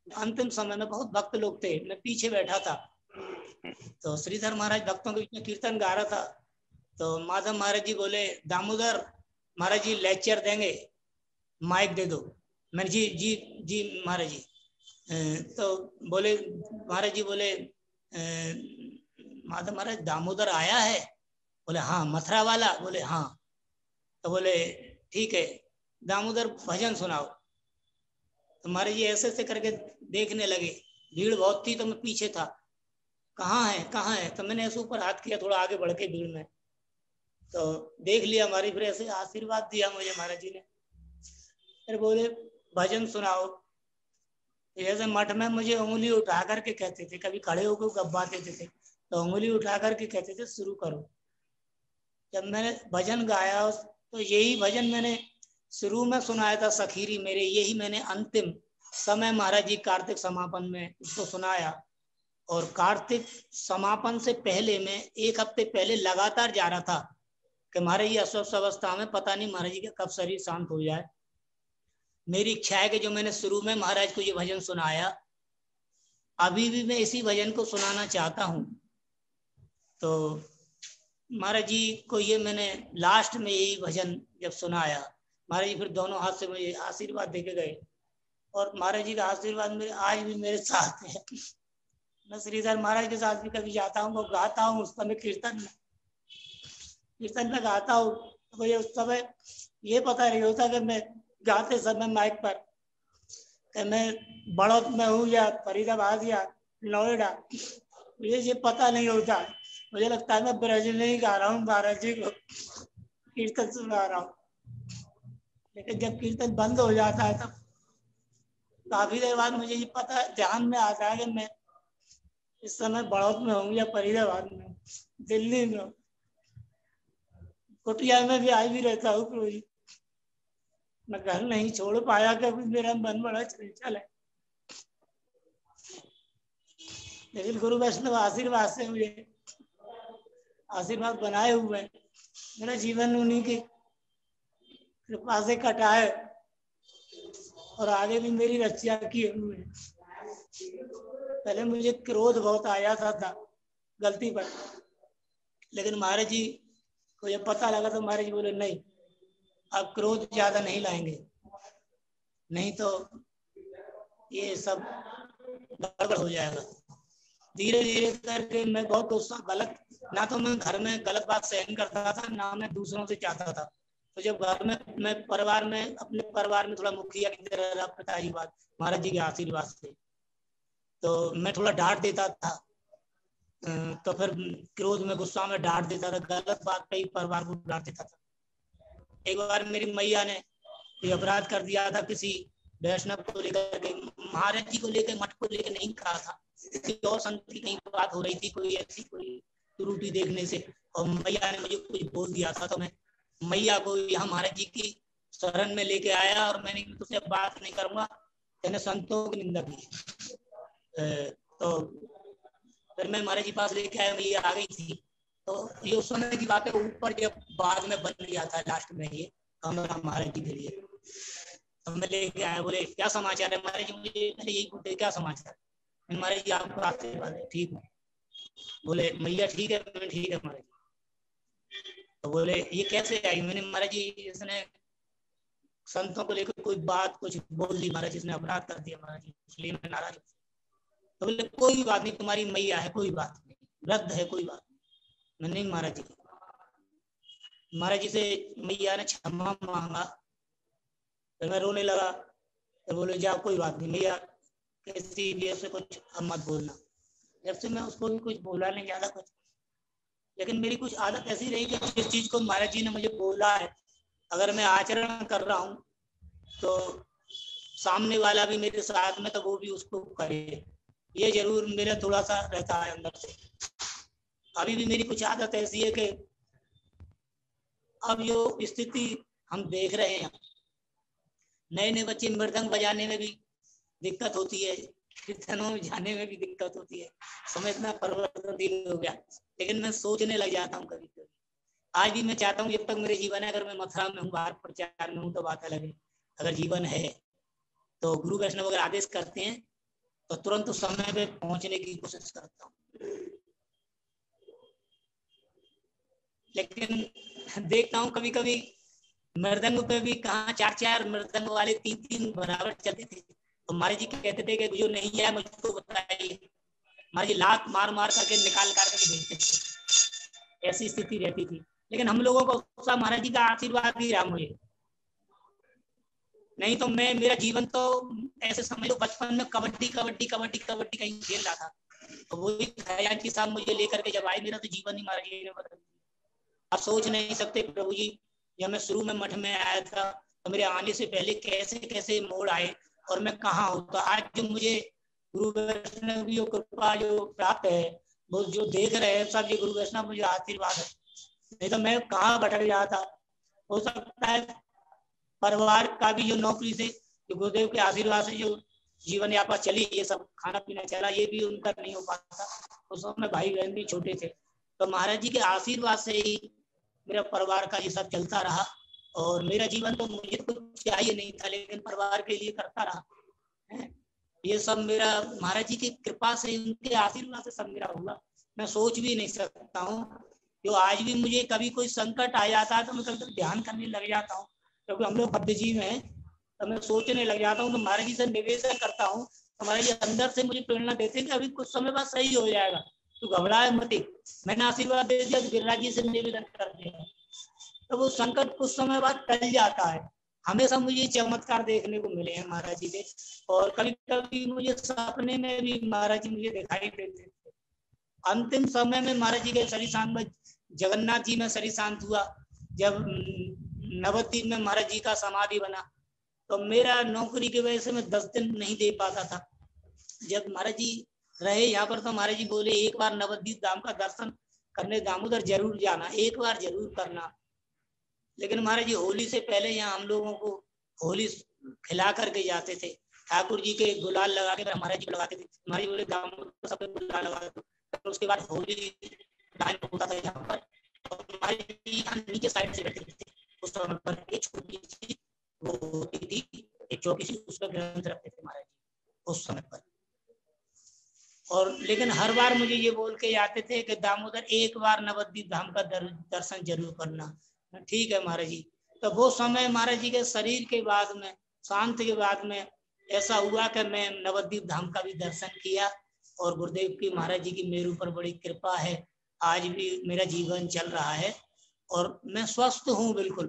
अंतिम समय में बहुत भक्त लोग थे, मैं पीछे बैठा था। तो श्रीधर महाराज भक्तों के बीच में कीर्तन गा रहा था। तो माधव महाराज जी बोले दामोदर महाराज जी लेक्चर देंगे, माइक दे दो। मैंने जी जी जी महाराज जी। तो बोले महाराज जी बोले माधव महाराज दामोदर आया है? बोले हाँ। मथुरा वाला? बोले हाँ। तो बोले ठीक है दामोदर भजन सुनाओ। तो महाराज जी ऐसे ऐसे करके देखने लगे, भीड़ बहुत थी तो मैं पीछे था, कहाँ है कहाँ है। तो मैंने ऐसे ऊपर हाथ किया थोड़ा आगे बढ़ के भीड़ में, तो देख लिया हमारी, फिर ऐसे आशीर्वाद दिया मुझे महाराज जी ने। फिर बोले भजन सुनाओ। जैसे मठ में मुझे उंगली उठा करके कहते थे, कभी खड़े होकर गब्बा देते थे तो उंगली उठा करके कहते थे शुरू करो। जब मैंने भजन गाया तो यही भजन मैंने शुरू में सुनाया था, सखीरी मेरे, यही मैंने अंतिम समय महाराज जी कार्तिक समापन में उसको सुनाया। और कार्तिक समापन से पहले मैं 1 हफ्ते पहले लगातार जा रहा था कि महाराज जी अस्वस्थ अवस्था में, पता नहीं महाराज जी का कब शरीर शांत हो जाए। मेरी इच्छा है कि जो मैंने शुरू में महाराज को ये भजन सुनाया, अभी भी मैं इसी भजन को सुनाना चाहता हूँ। तो महाराज जी को ये मैंने लास्ट में यही भजन जब सुनाया, महाराज जी फिर दोनों हाथ से मुझे आशीर्वाद देके गए। और महाराज जी का आशीर्वाद मेरे आज भी मेरे साथ है। मैं श्रीधर महाराज के साथ भी कभी जाता हूँ, वो गाता हूँ उस समय कीर्तन में गाता हूँ। तो मुझे उस समय ये पता नहीं होता कि मैं गाते समय माइक पर कि मैं बड़ौत में हूँ या फरीदाबाद या नोएडा, मुझे ये पता नहीं होता। मुझे लगता है मैं ब्रज में ही गा रहा हूँ, महाराज जी को कीर्तन सुना रहा हूँ। लेकिन जब कीर्तन बंद हो जाता है तब काफी देर बाद मुझे ये पता ध्यान में आता है कि मैं इस समय बड़ौत में हूँ या फरीदाबाद में, दिल्ली में, कुटिया में भी आई भी रहता हूँ। प्रभु जी मैं घर नहीं छोड़ पाया क्योंकि मेरा मन बड़ा चंचल है। लेकिन गुरु वैष्णव आशीर्वाद से मुझे आशीर्वाद बनाए हुए हैं। मेरा जीवन उन्हीं के कृपा से कटा है और आगे भी मेरी रक्षा की हुई है। पहले मुझे क्रोध बहुत आया था गलती पर, लेकिन महाराज जी को जब पता लगा तो महाराज जी बोले नहीं, अब क्रोध ज्यादा नहीं लाएंगे, नहीं तो ये सब गड़बड़ हो जाएगा। धीरे धीरे करके मैं बहुत गुस्सा, गलत ना तो मैं घर में गलत बात सहन करता था, ना मैं दूसरों से चाहता था। तो जब घर में मैं परिवार में अपने परिवार में थोड़ा मुखिया की तरह रहा पिताजी बात महाराज जी के आशीर्वाद से, तो मैं थोड़ा डांट देता था, तो फिर क्रोध में गुस्सा में डांट देता था, गलत बात पे ही परिवार को डांट देता था। एक बार मेरी मैया ने अपराध कर दिया था किसी वैष्णव को लेकर के, महाराज जी को लेकर मठ को लेकर नहीं कहा था, किसी और संत की कहीं बात हो रही थी, कोई ऐसी कोई त्रुटि देखने से, और मैया ने मुझे कुछ बोल दिया था। तो मैं मैया को यहाँ महाराज जी की शरण में लेके आया और मैंने तुझसे बात नहीं करूंगा, मैंने संतों की निंदा की। तो फिर मैं महाराज जी पास लेके आया, मैया आ गई थी। तो ये उस समय की बात है, ऊपर जब बाद में बन गया था लास्ट में ये कमरा महाराज जी के लिए, तो मैं लेके आया, बोले क्या समाचार है महाराज जी, मुझे यही पूछते क्या समाचार। महाराज जी आपको आशीर्वाद है, ठीक है। बोले मैया ठीक है, मैं ठीक है महाराज जी। तो बोले ये कैसे आई। मैंने महाराज जी इसने संतों को लेकर कोई बात कुछ बोल दी महाराज, इसने अपराध कर दिया महाराज जी, इसलिए मैं नाराज। तो बोले कोई बात नहीं, तुम्हारी मैया है, कोई बात नहीं, वृद्ध है, कोई बात नहीं। नहीं महाराज जी, महाराज जी से मैया ने क्षमा मांगा, तो मैं रोने लगा। तो बोले जाओ कोई बात नहीं, मैया किसी भी ऐसे कुछ अब मत बोलना। जब से मैं उसको भी कुछ बोला नहीं ज्यादा कुछ, लेकिन मेरी कुछ आदत ऐसी रही कि जिस चीज को महाराज जी ने मुझे बोला है अगर मैं आचरण कर रहा हूँ तो सामने वाला भी मेरे साथ में, तो वो भी उसको करे। ये जरूर मेरा थोड़ा सा रहता है अंदर से। अभी भी मेरी कुछ आदत ऐसी है कि अब जो स्थिति हम देख रहे हैं, नए नए बच्चे मृदंग बजाने में भी दिक्कत होती है, कीर्तनों में जाने में भी दिक्कत होती है, समय इतना परिवर्तन हो गया। लेकिन मैं सोचने लग जाता हूँ कभी कभी, आज भी मैं चाहता हूँ जब तक मेरे जीवन है, अगर मैं मथुरा में हूँ, बाहर प्रचार में हूँ तो बात अलग है, अगर जीवन है तो गुरु वैष्णव अगर आदेश करते हैं तो तुरंत उस समय पे पहुंचने की कोशिश करता हूँ। लेकिन देखता हूँ कभी कभी मृदंग पे भी कहाँ चार चार मृदंग वाले तीन तीन बराबर चलते थे, तो महाराज जी कहते थे कि जो नहीं है मुझको बताइए। महाराज जी लात मार मार करके निकाल करके भेजते थे, ऐसी स्थिति रहती थी। लेकिन हम लोगों को सब महाराज जी का आशीर्वाद ही रहा मुझे, नहीं तो मैं मेरा जीवन तो ऐसे समझ लो बचपन में कबड्डी कबड्डी कबड्डी कबड्डी कहीं खेल रहा था, तो वही खजांची साहब मुझे लेकर के जब आए, मेरा तो जीवन ही महाराज जी ने बदल दिया। आप सोच नहीं सकते प्रभु जी, जब मैं शुरू में मठ में आया था तो मेरे आने से पहले कैसे कैसे मोड़ आए और मैं कहाँ होता। आज जो मुझे गुरु वैष्णव की कृपा जो प्राप्त है, वो जो देख रहे हैं सब, ये गुरु वैष्णव मुझे आशीर्वाद है, नहीं तो मैं कहाँ भटक जाता। हो सकता है परिवार का भी जो नौकरी से, जो गुरुदेव के आशीर्वाद से जो जीवन यापन चली, ये सब खाना पीना चला, ये भी उनका नहीं हो पाता। उस समय भाई बहन भी छोटे थे, तो महाराज जी के आशीर्वाद से ही मेरा परिवार का ये सब चलता रहा। और मेरा जीवन तो मुझे तो कुछ चाहिए नहीं था, लेकिन परिवार के लिए करता रहा। ये सब मेरा महाराज जी की कृपा से, उनके आशीर्वाद से सब मेरा हुआ। मैं सोच भी नहीं सकता हूँ, जो आज भी मुझे कभी कोई संकट आ जाता है तो मैं कभी ध्यान करने लग जाता हूँ, क्योंकि हम लोग बद्ध जीव हैं, तो मैं सोचने लग जाता हूँ। तो महाराज जी से निवेदन करता हूँ, हमारे जी अंदर से मुझे प्रेरणा देते हैं कि अभी कुछ समय बाद सही हो जाएगा, तू घबराए मत। मैंने आशीर्वाद दे दिया, गिरिराज जी से निवेदन कर दिया, तो वो संकट कुछ समय बाद टल जाता है। हमेशा मुझे चमत्कार देखने को मिले हैं महाराज जी के, और कभी कभी मुझे सपने में भी महाराज जी मुझे दिखाई देते थे। अंतिम समय में महाराज जी के शरीर शांत में, जगन्नाथ जी में शरीर शांत हुआ, जब नवद्वीप में महाराज जी का समाधि बना, तो मेरा नौकरी की वजह से मैं 10 दिन नहीं दे पाता था। जब महाराज जी रहे यहाँ पर तो महाराज जी बोले एक बार नवद्वीप धाम का दर्शन करने दामोदर जरूर जाना, एक बार जरूर करना। लेकिन महाराज जी होली से पहले यहाँ हम लोगों को होली खिला करके जाते थे, ठाकुर जी के गुलाल लगा के महाराज जी लगाते थे। महाराज जी बोले दामोदर सब गुलाल लगा दो। उसके बाद होली टाइम होता था यहाँ पर, तो महाराज जी नीचे साइड से बैठे थे, उस समय पर एक छोटी सी वो होती थी, एक छोटी सी, उसका ग्रंथ रखते थे महाराज जी उस समय पर। और लेकिन हर बार मुझे ये बोल के जाते थे कि दामोदर एक बार नवद्वीप धाम का दर्शन जरूर करना। ठीक है महाराज जी। तो वो समय महाराज जी के शरीर के बाद में, शांत के बाद में ऐसा हुआ कि मैं नवद्वीप धाम का भी दर्शन किया, और गुरुदेव की महाराज जी की मेरे ऊपर बड़ी कृपा है, आज भी मेरा जीवन चल रहा है और मैं स्वस्थ हूँ बिल्कुल,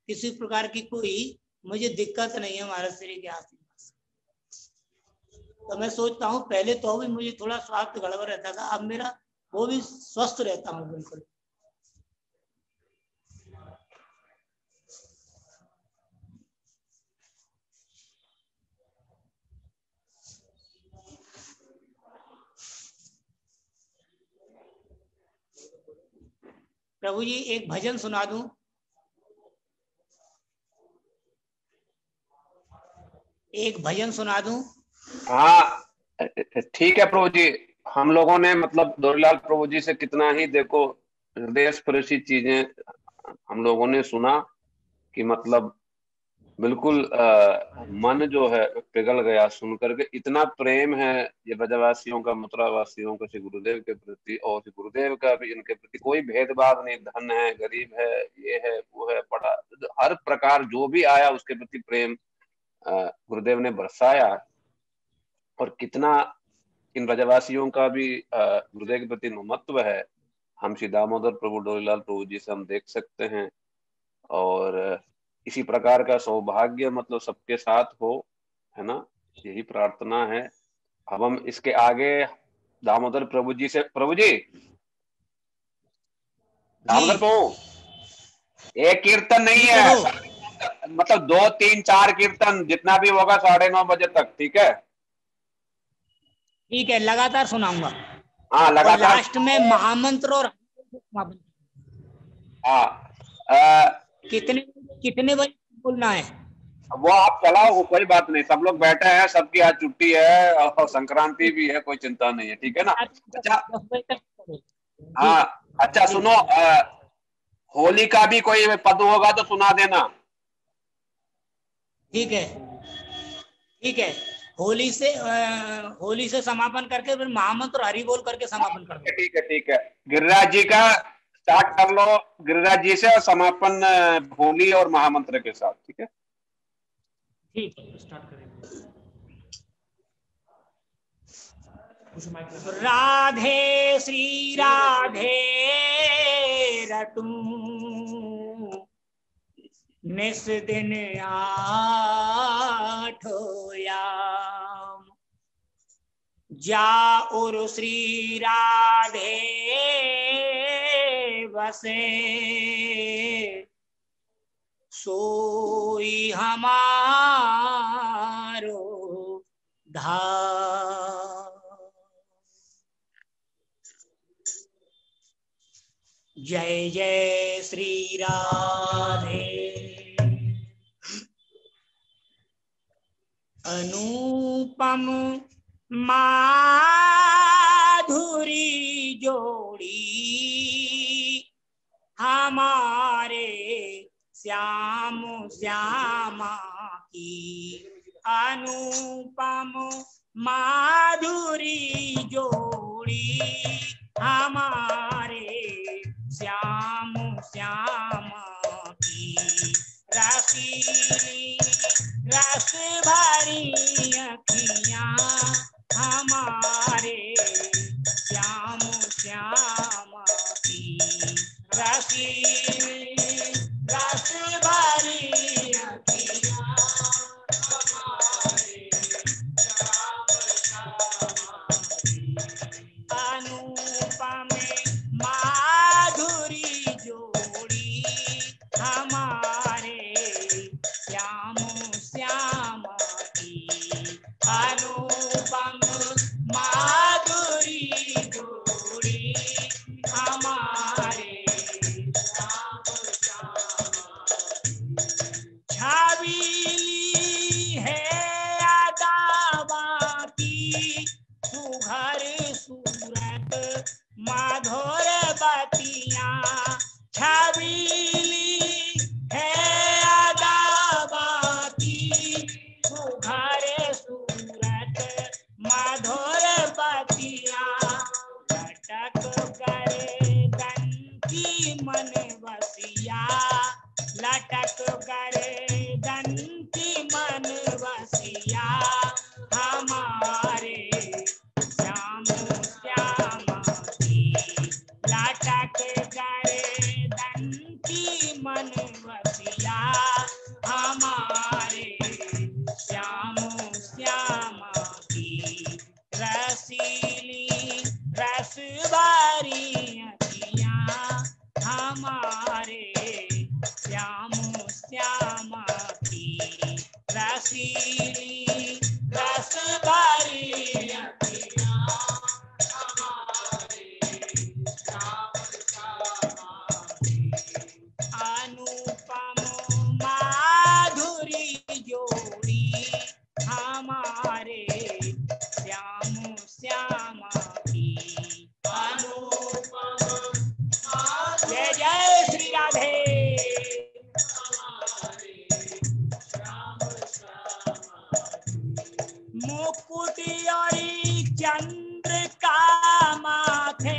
किसी प्रकार की कोई मुझे दिक्कत नहीं है महाराज श्री के आशीर्वाद। तो मैं सोचता हूँ पहले तो भी मुझे थोड़ा स्वास्थ्य गड़बड़ रहता था, अब मेरा वो भी स्वस्थ रहता हूँ बिल्कुल। प्रभु जी एक भजन सुना दूं? एक भजन सुना दूं? हाँ ठीक है प्रभु जी। हम लोगों ने मतलब डोरीलाल प्रभु जी से कितना ही देखो हृदय स्पर्शी चीजें हम लोगों ने सुना कि मतलब बिल्कुल मन जो है पिघल गया सुन करके। इतना प्रेम है ये ब्रजवासियों का, मथुरावासियों का श्री गुरुदेव के प्रति, और श्री गुरुदेव का भी इनके प्रति कोई भेदभाव नहीं। धन है, गरीब है, ये है, वो है, पढ़ा, हर प्रकार जो भी आया उसके प्रति प्रेम गुरुदेव ने बरसाया। और कितना इन ब्रजवासियों का भी गुरुदेव के प्रति ममत्व है, हम श्री दामोदर प्रभु डोरीलाल प्रभु जी से हम देख सकते हैं। और इसी प्रकार का सौभाग्य मतलब सबके साथ हो, है ना, यही प्रार्थना है। अब हम इसके आगे दामोदर प्रभु जी से, प्रभु जी दामोदर प्रभु, एक कीर्तन नहीं है, मतलब 2, 3, 4 कीर्तन जितना भी होगा 9:30 बजे तक, ठीक है? ठीक है, लगातार सुनाऊंगा। हाँ लगातार। लास्ट में महामंत्र और कितने बजे बोलना है वो आप चलाओ, कोई बात नहीं, सब लोग बैठे हैं, सबकी आज छुट्टी है और संक्रांति भी है, कोई चिंता नहीं है, ठीक है ना? अच्छा 10 बजे तक। हाँ अच्छा सुनो, होली का भी कोई पद होगा तो सुना देना। ठीक है, ठीक है। होली से समापन करके फिर महामंत्र हरि बोल करके समापन कर दो। ठीक है, ठीक है। गिरिराज जी का स्टार्ट कर लो, गिरिराज जी से, और समापन होली और महामंत्र के साथ, ठीक है? ठीक है, स्टार्ट करेंगे। राधे श्री राधे रटू निस दिन आठोयाम, जाउर श्री राधे बसे सोई हमारो धाम। जय जय श्री राधे। अनुपम माधुरी जोड़ी हमारे श्याम श्यामा की, अनुपम माधुरी जोड़ी हमारे श्याम श्यामा की, रसीली रस भरी अखियां हमारे श्याम श्यामा की, रसीली रस भरी अखियां हमारे श्याम श्यामा की, अनुपम माधुरी जोड़ी हमारे श्याम श्यामा की, रसीली रस भरी अखियाँ हमारे श्याम श्यामा की। अनुपम माधुरी जोड़ी हमारे श्याम श्यामा की। अनुपम जय जय श्री राधे। मुकुट और चंद्र का माथे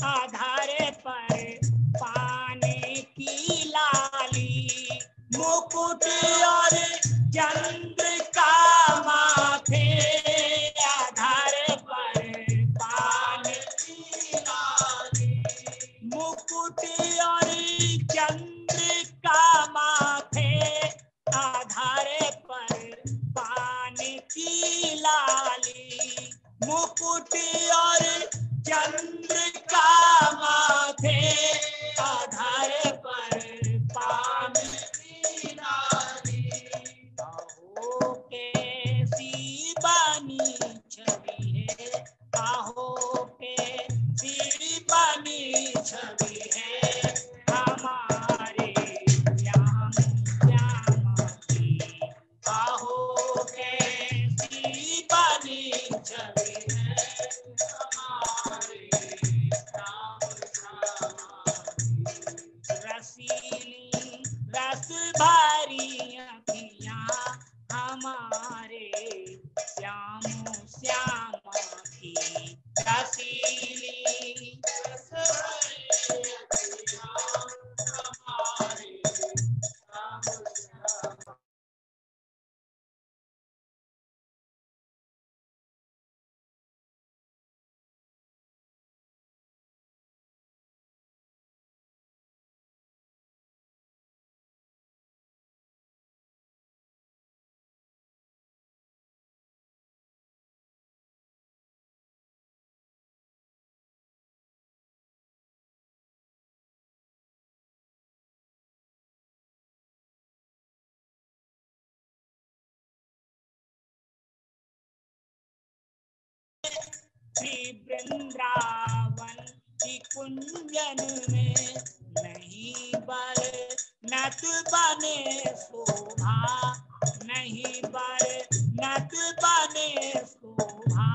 आधार पर पाने की लाली। मुकुट और चंद्र का माथे आधार पर पाने की लाली। मुकुट और चंद्र का माथे आधार पर पाने की लाली। मुकुट और चंद्र का माथे आधार पर पाने की लाली। आहो कैसी बनी छवि है, आहो कैसी बनी छवि है हमारे श्याम श्यामा की। आहो कैसी बनी छवि है हमारे श्याम श्यामा की। रसीली रस भरी अखियाँ हमारे श्याम श्यामा की। रसीली रस भरी अखियाँ हमारे श्याम श्यामा। श्री वृंदावन की कुंजन में नहीं बर नत बने शोभा। नहीं बर नत बने शोभा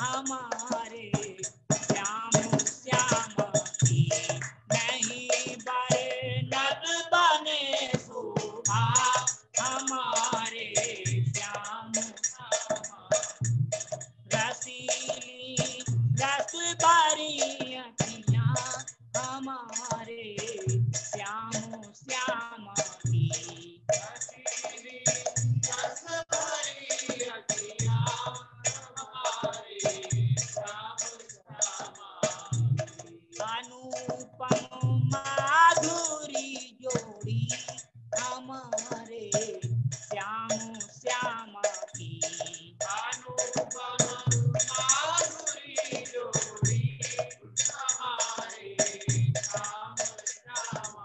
हमारे श्याम श्यामा की। नहीं बर नत बने शोभा हमारे श्याम श्यामा। रसीली रस भरी अखियाँ हमारे श्याम श्यामा की। रसीली रस भरी अखियाँ हमारे श्याम श्यामा की। अनुपम माधुरी जोड़ी हमारे श्याम श्यामा की। अनुपम माधुरी जोड़ी हमारे श्याम श्यामा।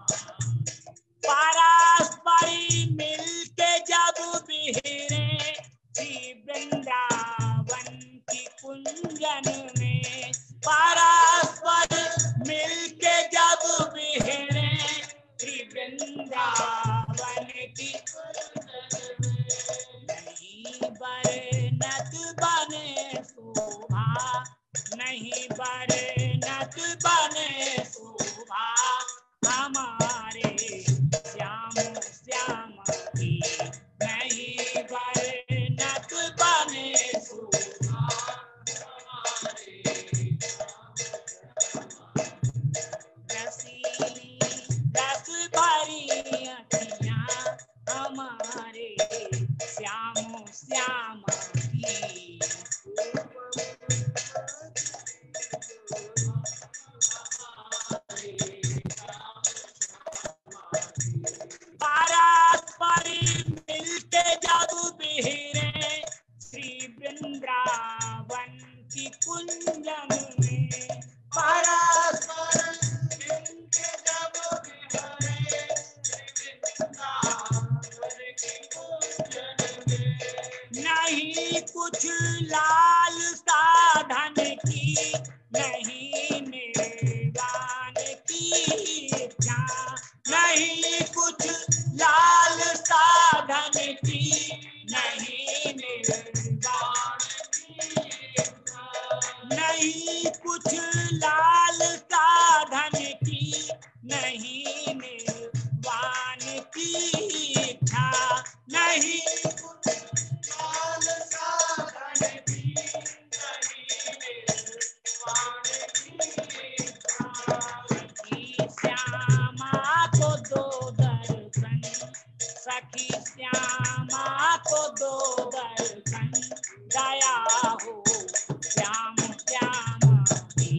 परस्परी मिलके जब बिहरे श्री वृंदावन की कुंजन में। परस्पर मिलके जब बिहरे श्री वृंदावन की कुंजन में। नहीं बर नत बने शोभा। नहीं बर नत बने शोभा हमारे श्याम श्यामा की। नहीं बर नत बने शोभा हमारे श्याम श्यामा। रसीली रस भरी अखियाँ हमारे श्याम श्यामा की। परस्परी मिलके जब बिहरे श्री वृंदावन की कुंजन में। परस्पर मिलके जब बिहरे श्री वृंदावन की कुंजन कुछ लाल साधन की, नहीं निर्वाण की इच्छा, नहीं कुछ लाल साधन की, नहीं निर्वाण की इच्छा, नहीं कुछ लाल साधन की, नहीं निर्वाण की इच्छा, नहीं कुछ लाल साधन की, नहीं निर्वाण की इच्छा। सखी श्यामा को दो दर्शन, सखी श्यामा को दो दर्शन, दया हो श्याम श्याम की,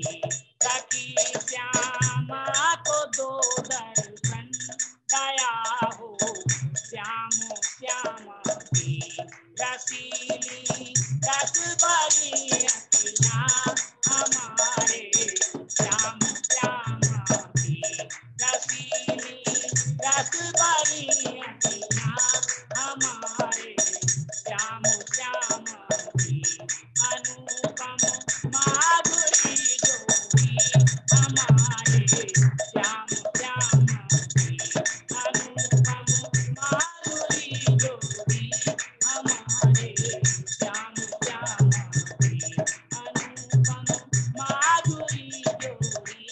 सखी श्यामा को दो दर्शन, दया हो श्याम श्याम की। रसीली रस भरी अखियाँ हमारे श्याम श्याम की, रसीली रस भरी अखियाँ हमारे श्याम श्याम की। अनुपम माधुरी जोड़ी हमारे श्याम श्याम की, अनुपम माधुरी जोड़ी हमारे श्याम श्याम की, अनुपम माधुरी जोड़ी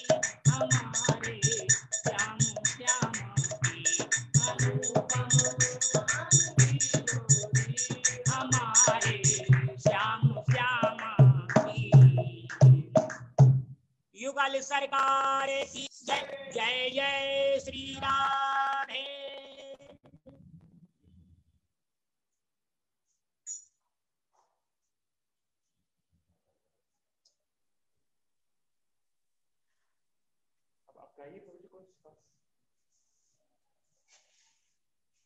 हमारे श्याम श्याम की, अनुपम माधुरी जोड़ी हमारे श्याम श्याम की। युगल सरकार की जय, जय जय श्री राधे।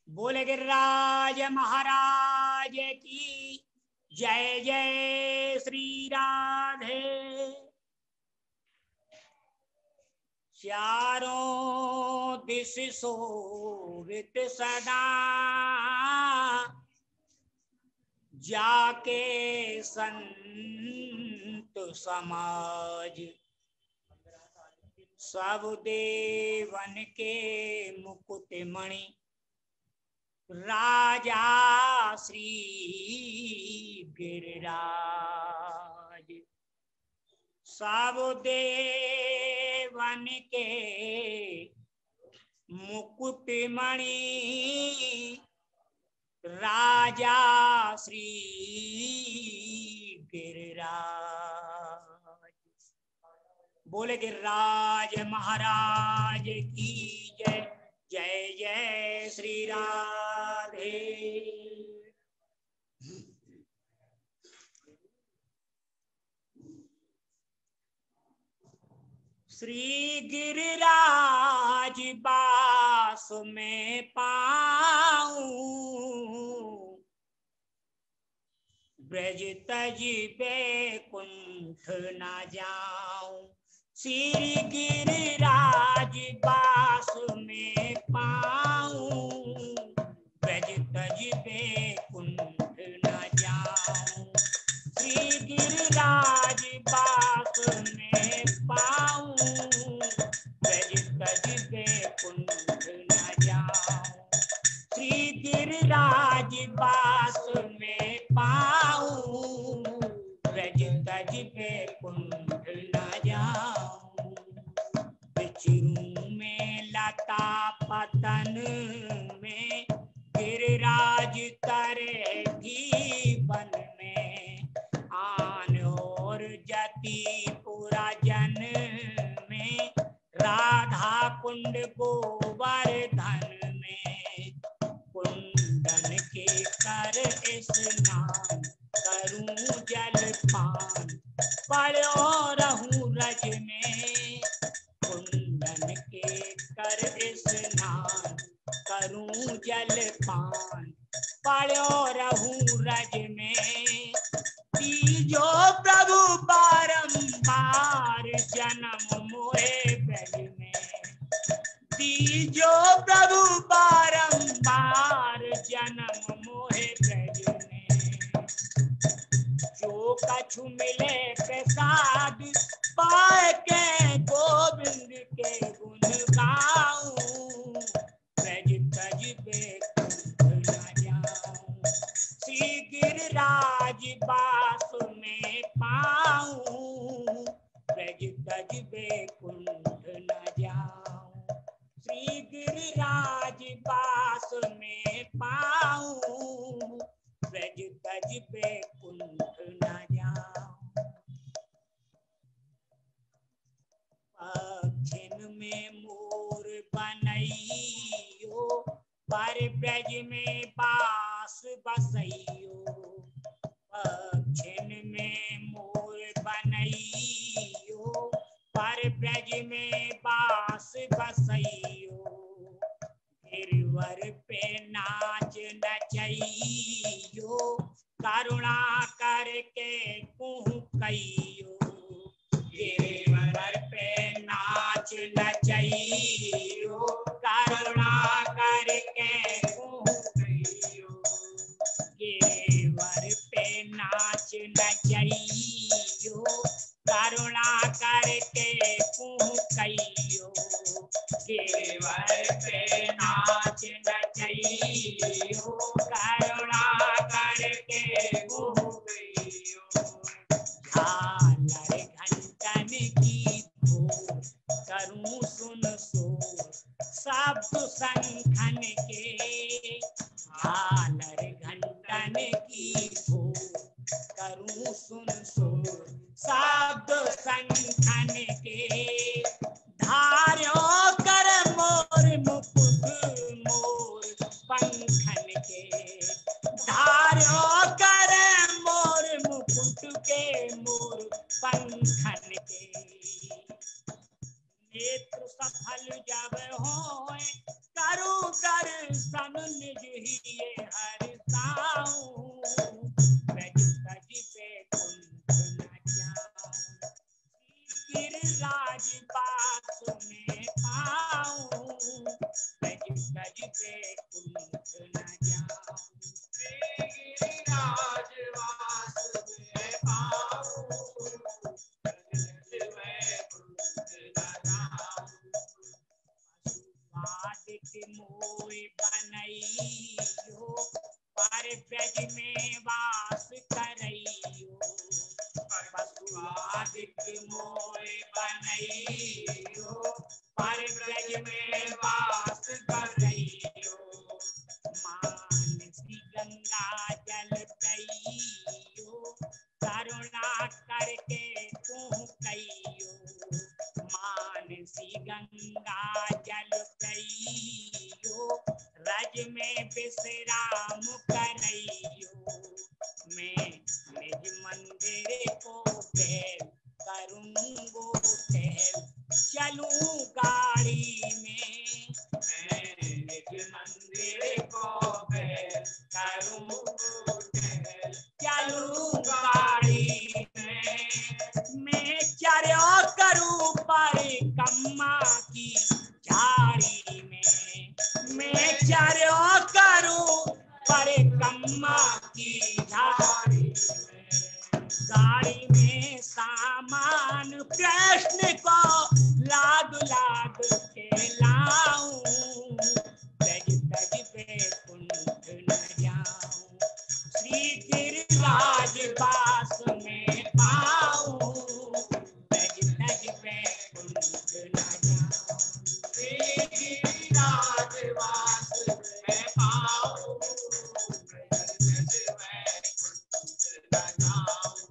बोले गिरिराज महाराज की जय, जय श्री राधे। चारों दिश शोभित सदा, जाके संत समाज, सब देवन के मुकुट मणि, राजा श्री गिरिराज। सब देवन के मुकुट मणि, राजा श्री गिरिराज। बोले गिरिराज महाराज की जय, जय जय श्री राधे। श्री गिरिराज बास में पाऊं, ब्रज तज बैकुंठ न जाऊं। श्री गिरिराज बास में पाऊं, ब्रज तज बैकुंठ न जाऊं। श्री गिरिराज बास में पाऊं, ब्रज तज बैकुंठ न जाऊं। श्री गिरिराज बास में पाऊं, ब्रज तज बैकुंठ न जाऊं। बिचरूं में लता पतन में, गिरिराज करेगी वन में। आन और जतिपुरा जन में, राधा कुंड गोवर्धन में। कुंदन के कर स्नान, करूं जलपान, पड़ो रहूं रज में। कुंदन के कर स्नान, करूं जलपान, पड़ो रहूं रज में। तीजो प्रभु बारंबार जन्म मोहे ब्रज में। तीजो प्रभु बारंबार जन्म मोहे ब्रज में। कछु मिले प्रसाद, पाए के गोविंद के गुण गाऊं, ब्रज तज बैकुंठ न जाऊं, श्री गिरिराज बास में पाऊं, ब्रज तज बैकुंठ न जाऊं, श्री गिरिराज बास में पाऊं, ब्रज तज बैकुंठ न जाऊं। पक्षिन में मोर बनइयो, पर ब्रज में बास बसइयो, पक्षिन में मोर बनइयो, पर ब्रज में बास बसइयो, गिरवर पे नाच नचइयो, करुणा करके कुहकइयो, गिरवर पे नाच नचइयो, करुणा करके कुहकइयो, गिरवर पे नाच नचइयो, करुणा करके कुहकइयो, गिरवर पे नाच नचइयो, करुणा करके कुहकइयो, झालर घंटन की भोर करूं सुन सोर, शब्द शंखन के, झालर घंटन की भोर करूं सुन सोर, शब्द शंखन के, धार्यो कर मोर मुकुट मोर पंखन के, धार्यो कर मोर मुकुट के मोर पंखन के, नेत्र सफल जब होए, करु दर्शन निज हिये हरसाऊं, ब्रज तज बैकुंठ न जाऊं, गिरिराज बास में पाऊं, ब्रज तज बैकुंठ न जाऊं, गिरिराज बास में पाऊं, ब्रज तज बैकुंठ न जाऊं, पशुवादिक मोय बनइयो, पर ब्रज में वास करइयो, पशुवादिक मोय बनइयो, पर ब्रज में वास करइयो, मानसी गंगा जल कइयो, करुणा करके कुहकइयो, मानसी गंगा जल कइयो, रज में विश्राम करइयो, मैं निज मंदिर को पहल करूंगो टहल, चलूं गाड़ी में, मैं निज मंदिर को पहल करूंगो टहल, चलूं गाड़ी में, मैं चर्या करूं परिक्रमा की झाड़ी में, मैं चर्या करूं परिक्रमा की झाड़ी में, गाड़ी में सामान कृष्ण को लाद लाद के लाऊं, ब्रज तज बैकुंठ न जाऊं, श्री गिरिराज बास में पाऊं, ब्रज तज बैकुंठ न जाऊं, श्री गिरिराज बास में पाऊं, ब्रज तज बैकुंठ न जाऊं,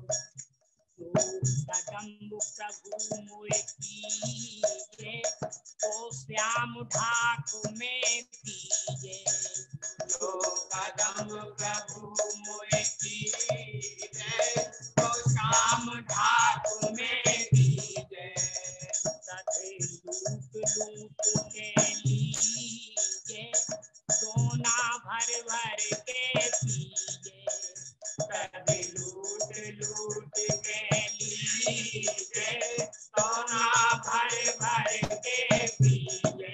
कदम्ब प्रभु मोय कीजे, तो श्याम ढाक में पीजे, जो कदम्ब प्रभु मोय कीजे, तो श्याम ढाक में पीजे, सधे लूट लूट के लीजे, सोना भर भर के पीजे, सधे लूट लूट के लीजे, सोना भर भर के पीजे,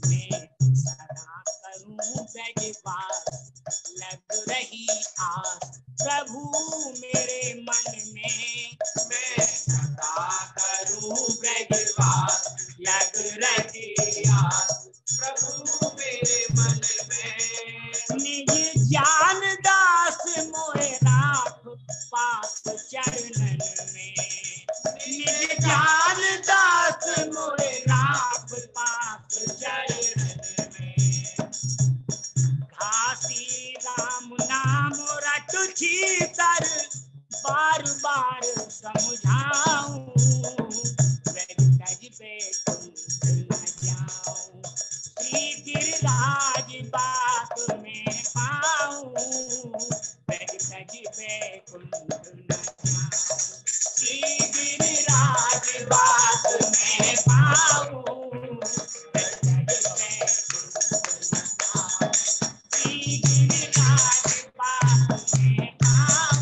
मैं सदा करूं ब्रजवास लग रही आस, प्रभु मेरे मन में मैं सदा करूं ब्रजवास लग रही आस, प्रभु मेरे मन में निज जान दास मोहे राख पास चरणन में, निज जान दास मोहे राख पास चरणन में, घासी राम नाम रटुछि तर बार बार समझाऊं, ब्रज तज बैकुंठ न जाऊं, श्री गिरिराज बात में पाऊं, ब्रज तज बैकुंठ न जाऊं, श्री गिरिराज बात में पाऊं, ब्रज तज बैकुंठ न जाऊं, श्री गिरिराज बात में पाऊं,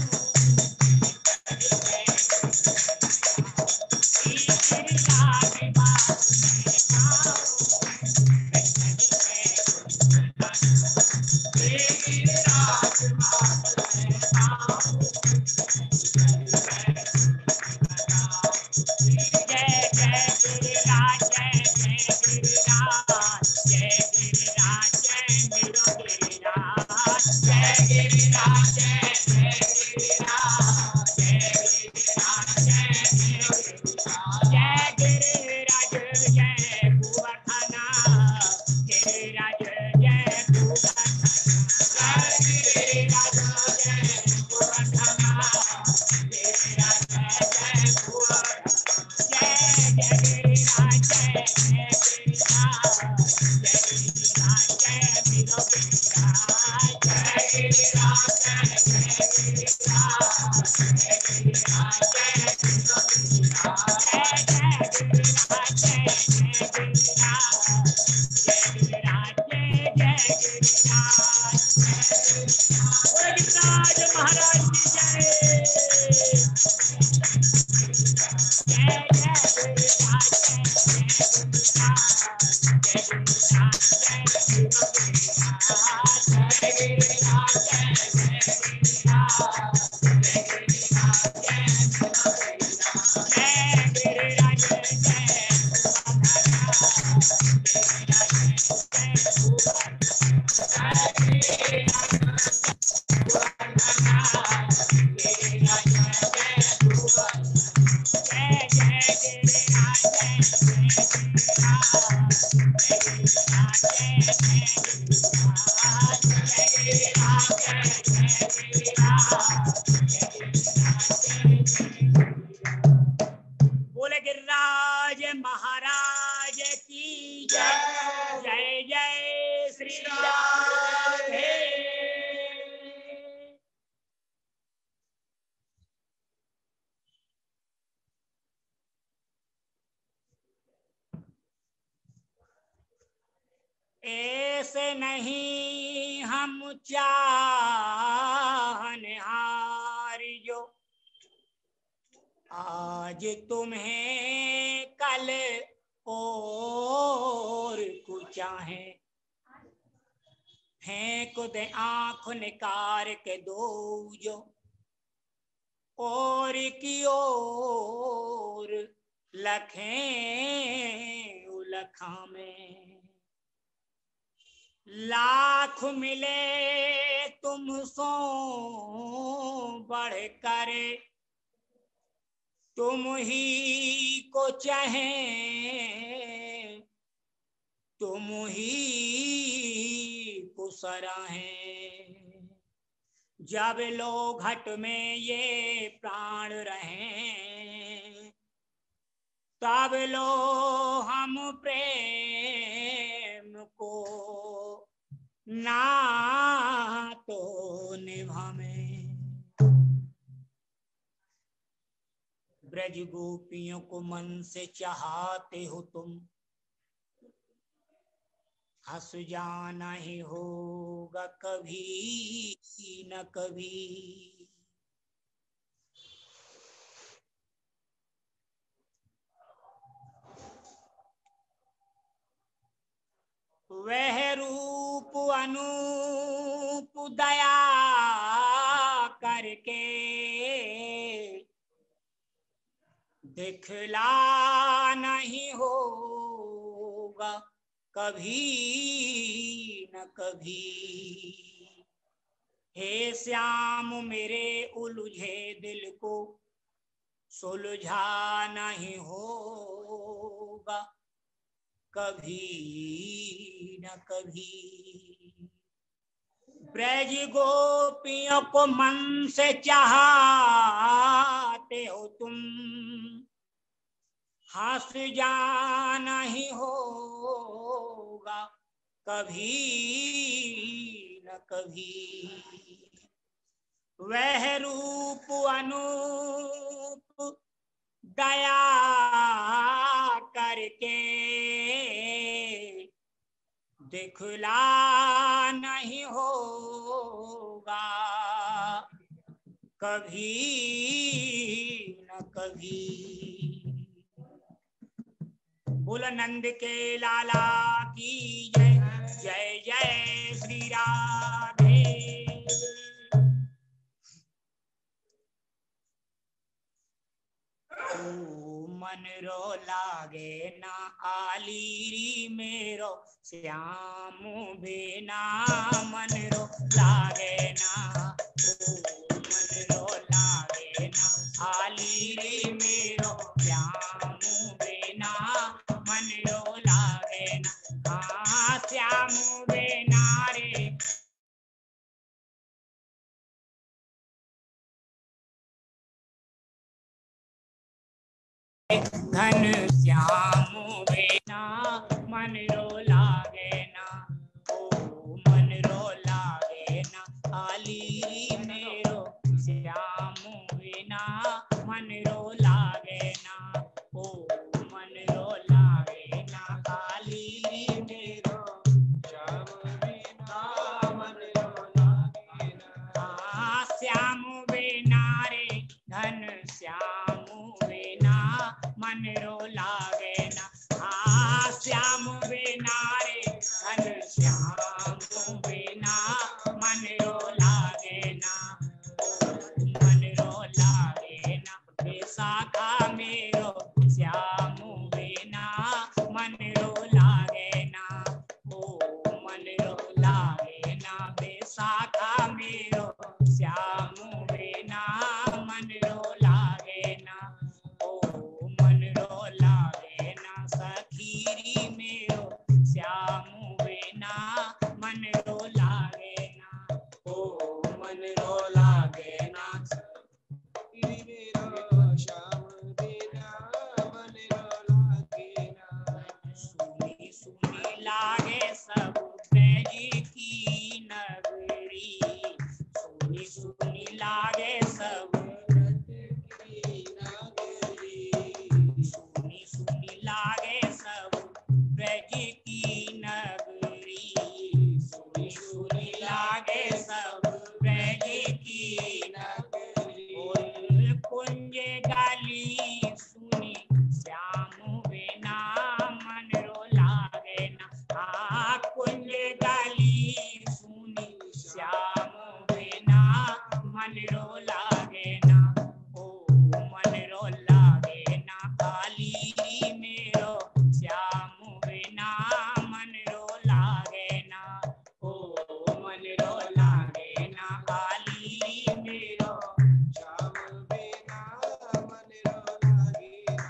बोले गिरिराज महाराज की जय, जय जय श्री राधे। ऐसे नहीं हम चाहनिहार जो आज तुम्हें कल और कुछ चाहे, फेंक दे आंख निकार के दो जो और की ओर लखें उलखा में, लाख मिले तुम सो बढ़ कर तुम ही को चाहे, तुम ही को सराहें, जब लो घट में ये प्राण रहें, तब लो हम प्रेम को ना तो निभावें। ब्रज गोपियों को मन से चाहते हो तुम, हंस जाना ही होगा कभी न कभी। वह रूप अनूप दया करके दिखला नहीं होगा कभी न कभी। हे श्याम मेरे उलझे दिल को सुलझा नहीं होगा कभी न कभी। ब्रज गोपियों को मन से चाहते हो तुम, हंस जाना ही होगा कभी न कभी। वह रूप अनूप दया करके दिखला नहीं होगा कभी न कभी। बोल नंद के लाला की जय, जय जय श्री राधे। मन रो लागे ना आलीरी मेरो श्याम बिना मन रो लागे ना। मन रो लागे ना आलीरी मेरो श्याम बिना मन रो लागे ना। हाँ श्याम बिना रे घन श्याम बिना मन रो लागे ना। ओ मन रो लागे ना आलीरी मेरो श्याम बिना मन रो लागे ना। ओ मन रो लागे ना आलीरी मेरो श्याम बिना मन रो लागे ना। हाँ श्याम बिना रे घन श्याम बिना मन रो लागे ना। हाँ श्याम बिना रे घन श्याम बिना मन रो लागे ना। मन रो लागे ना विशाखा मेरो श्याम बिना मन रो लागे ना। ओ मन रो लागे ना विशाखा मेरो श्याम बिना मन रो लागे ना। ओ मन रो लागे ना सखीरी मेरो श्याम बिना मन रो लागे ना। ओ मन रो लागे ना सखीरी मेरो श्याम बिना मन रो लागे ना। सुनी सुनी लागे सब ब्रज की नगरी, सुनी सुनी लागे सब सुनी सुनी लागे सब ब्रज की नगरी, सुनी सुनी लागे सब ब्रज की नगरी। कुंज गाली सुनी श्याम बिना मन रो लागे ना। हाँ कुंज गाली सुनी श्याम बिना मन रो लागे ना। ओ मन रो लागे ना आलीरी मेरो श्याम बिना मन रो लागे ना। ओ मन रो लागे ना आलीरी मेरो श्याम बिना मन रो लागे ना।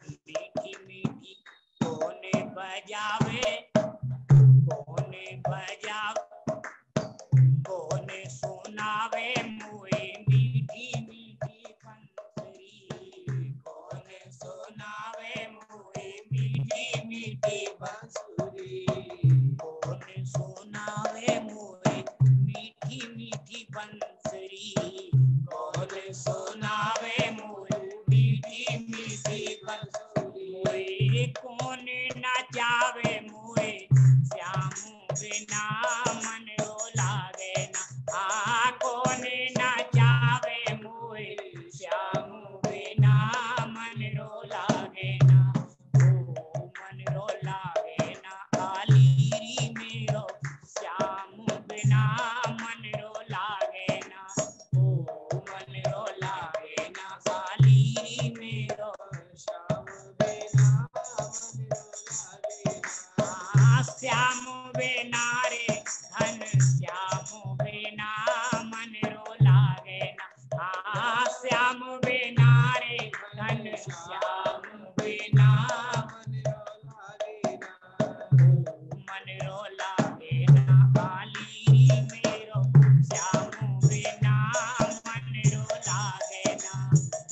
मीठी मीठी कौन बजावे, कौन बजावे, कौन सुनावे मुझे बिना मन रो लागे ना, ओ मन रो लागे ना, काली मेरो श्याम बिना मन रो लागे ना, श्याम बिना रे धन श्याम बिना मन रो लागे ना, श्याम बिना रे धन श्याम बिना मन रो लागे ना, मन रो लागे ना, काली मेरो श्याम बिना मन रो लागे ना,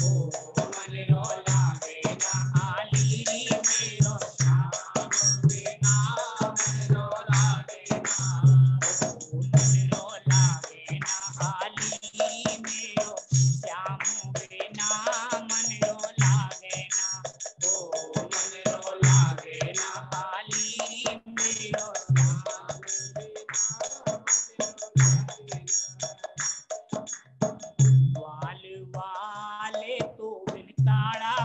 ओ मन रो लागे ना, काली मेरो श्याम बिना मन रो लागे ना, ओ मन रो लागे ना, काली मेरो श्याम बिना मन रो लागे ना, ओ मन रो लागे ना, काली मेरो वाल वाले तो बिन ताड़ा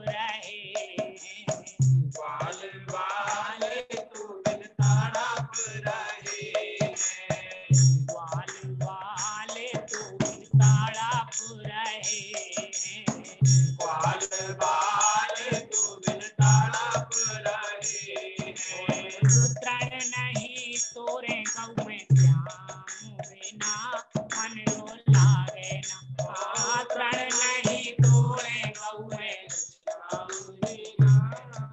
रहे, वाल वाले तो बिन ताड़ा रहे, वाल वाले तो बिन ताड़ा रहे, वाल वाले तो बिन ताड़ा रहे, रुद्रण नहीं तोरे गौ में श्याम बिना मन रो लागे ना, तरण नहीं तोरे गौ में श्याम बिना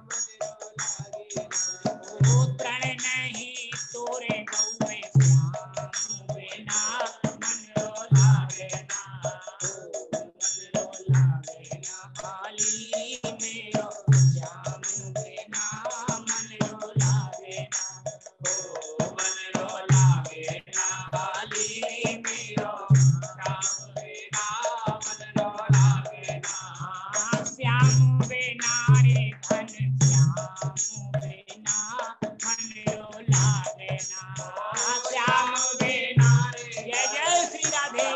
मन रो लागे ना, ओ तरण नहीं तोरे गौ में श्याम बिना मन रो लागे ना, ओ मन रो लागे ना, काली मेरो श्याम बिना मन रो लागे ना, ओ मन रो लागे ना, काली मेरो श्याम बिना मन रो लागे ना, श्याम बिना रे धन श्याम बिना मन रो लागे ना, श्याम बिना रे जय जय श्री राधे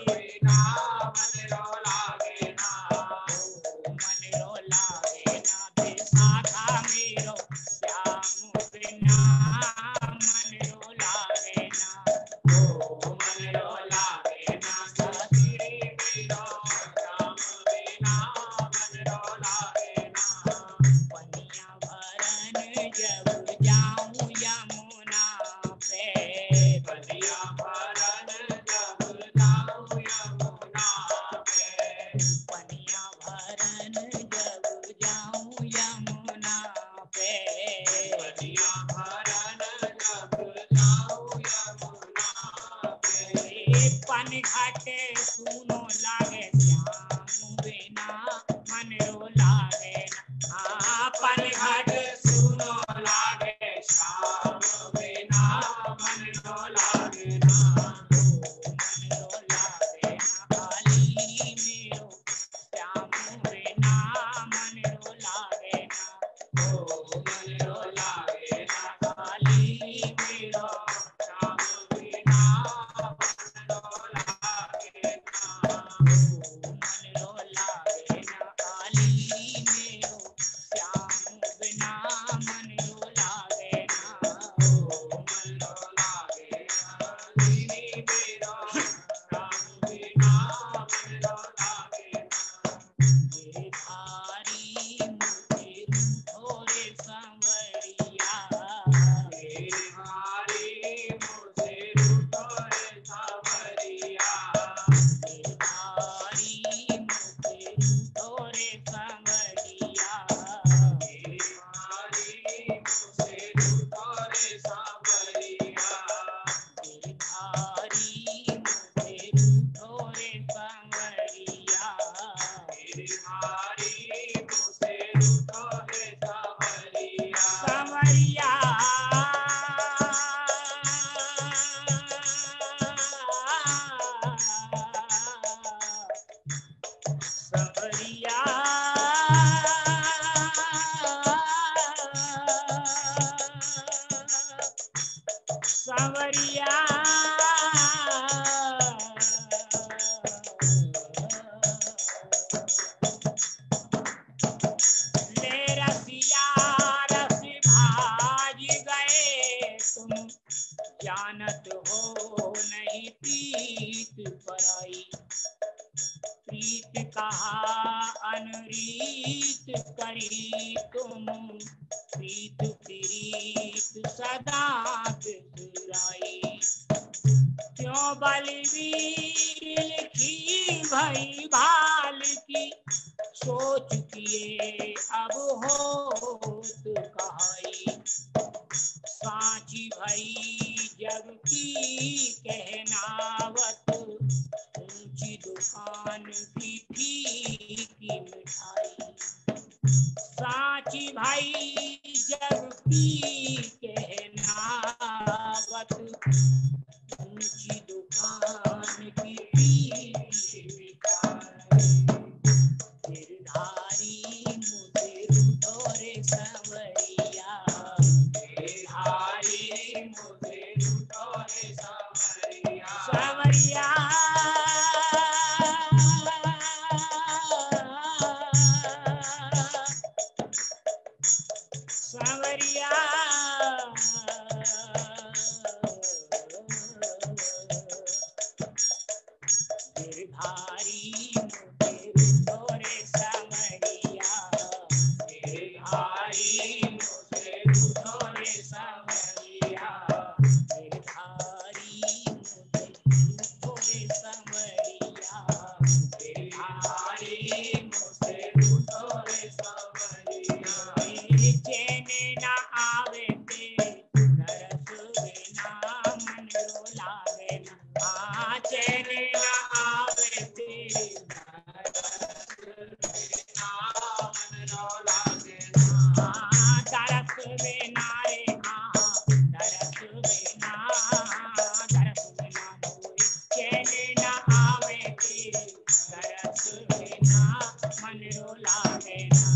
बिना मन रो लागे ना, मन रो लागे ना, विशाखा मेरो श्याम बिना मन रो लागे ना, ओ मन रो लागे ना, सखी मेरो श्याम बिना मन रो लागे ना, पनिया भरन जब जाऊं यमुना पे, पनिया भरन जब जाऊं यमुना पे, पनिया भरन जब जाऊं यमुना पे, पनिया भरन जब जाऊं यमुना पे, पन घाटे सुनो लागे श्याम बिना मन रो लागे ना, पन घाटे सुनो लागे श्याम बिना मन रो लागे ना, मन रो लागे ना, काली मेरो श्याम बिना मन रो लागे ना, ओ मन रो लागे ना, काली मेरो श्याम बिना मन रो लागे ना, ओ मन रो लागे ना, काली मेरो श्याम बिना मन रो लागे ना, ओ मन रो लागे ना, काली मेरो श्याम बिना मन रो लागे ना, गिरधारी मुझे थोड़े संवरिया, गिरधारी मुझे थोड़े संवरिया, गिरधारी मुझे थोड़े संवरिया, गिरधारी मुझे थोड़े संवरिया, गिरधारी प्रीत पराई। प्रीत कहा अनरीत करी तुम, प्रीत प्रीत सदा बिसराई। क्यों बलवीर लिखी भई भाल की, सोच किए अब होत कहाई। सांची भई जग की कहनावत, ऊंची दुकान की फीकी मिठाई। सांची भाई जग की कहनावत, ऊंची दुकान की फीकी मिठाई। गिरधारी मुझे रूठोरे संवरिया, गिरधारी मुझे रूठोरे संवरिया। संवरिया संवरिया गिरधारी मुझे रूठोरे संवरिया, गिरधारी मुझे रूठोरे संवरिया। गिरधारी मुझे रूठोरे संवरिया, गिरधारी मुझे रूठोरे संवरिया। चैन न आवे ते तरस बिना मन रो लागे ना। हाँ चैन न आवे ते तरस बिना मन रो लागे ना। हाँ तरस बिना रे हाँ तरस बिना मोरे चैन न आवे ते तरस बिना मन रो लागे ना।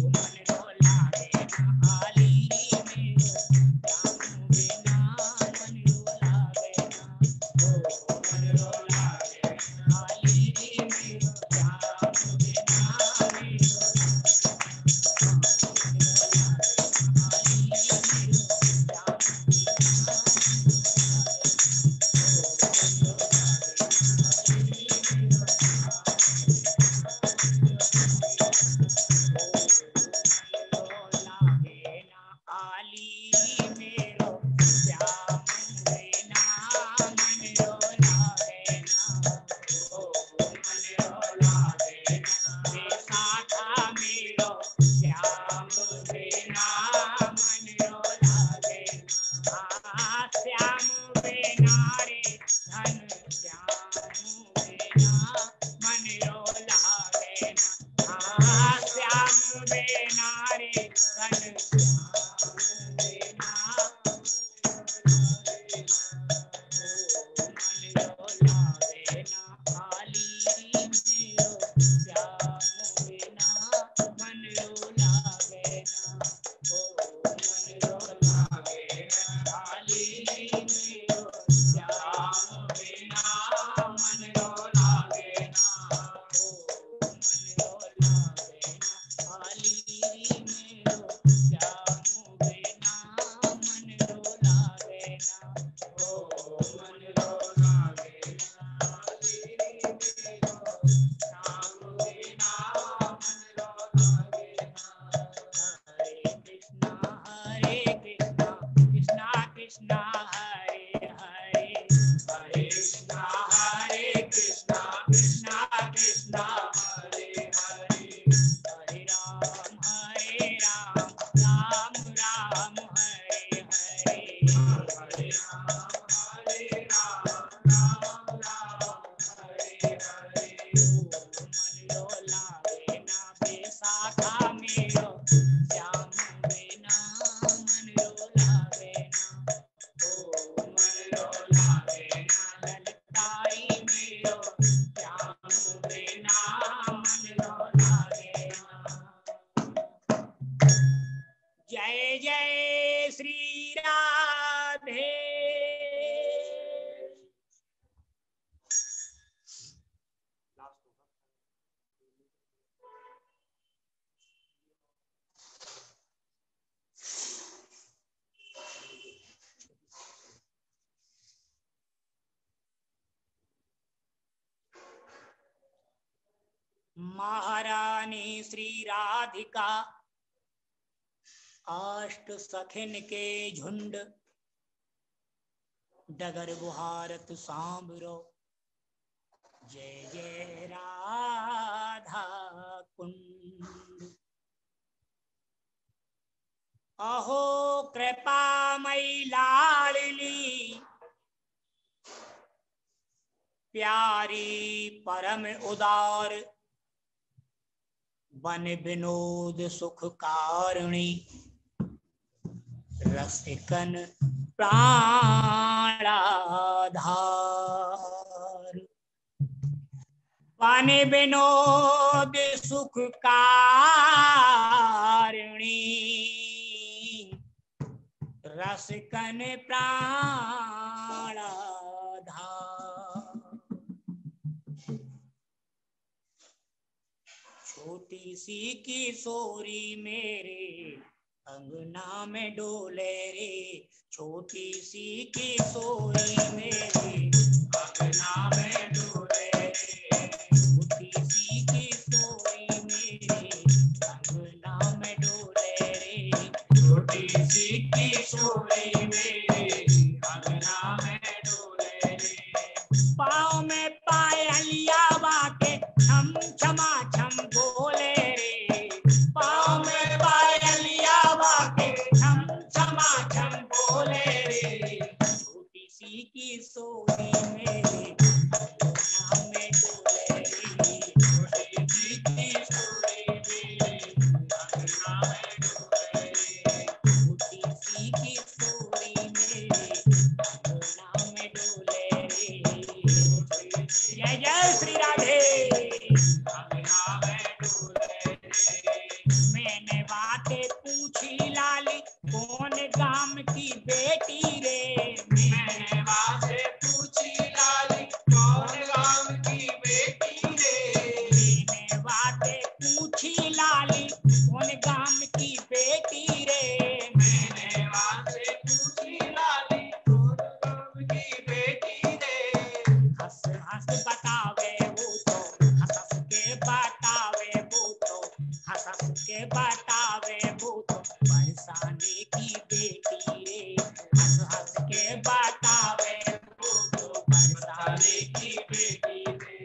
मन रो लागे ना आली में, श्याम बिना मन रो लागे ना। मन रो लागे ना आली में, श्याम बिना मन रो जय जय श्री राधे। महारानी श्री राधिका अष्ट सखिन के झुंड डगर बुहारत सांभरो जय जय राधा कुंड। अहो कृपामयी लाडली प्यारी परम उदार बन विनोद सुख कारिणी रसिकन प्राणाधार। बन विनोद सुख कारिणी रसिकन प्राणाधार। छोटी सी किशोरी मेरे अंगना में डोले रे, छोटी सी किशोरी मेरे अंगना में डोले रे, छोटी सी किशोरी मेरे अंगना में डोले रे, छोटी सी किशोरी मेरे अंगना में डोले रे। पाँव में पायलिया बाके छम छमा छम बोले रे, पाँव में पायलिया बाके छम छमा छम बोले रे, छोटी सी किशोरी मेरे अंगना में डोले रे, छोटी सी किशोरी मेरे अंगना में डोले रे, छोटी सी किशोरी मेरे अंगना में डोले रे। जय जय श्री राधे। अंगना में डोले रे। मैंने बातें पूछी लाली कौन गाम की बेटी रे, मैंने बातें पूछी लाली कौन गाम की बेटी रे, मैंने बातें पूछी लाली कौन गाम की बेटी रे, मैंने बातें पूछी लाली कौन गाम की बेटी रे। हंस हंस बतावे वो तो हंस हंस के बतावे वो तो हंस हंस के बतावे वो तो बरसाने की बेटी रे, हंस हंस के बतावे वो तो बरसाने की बेटी रे।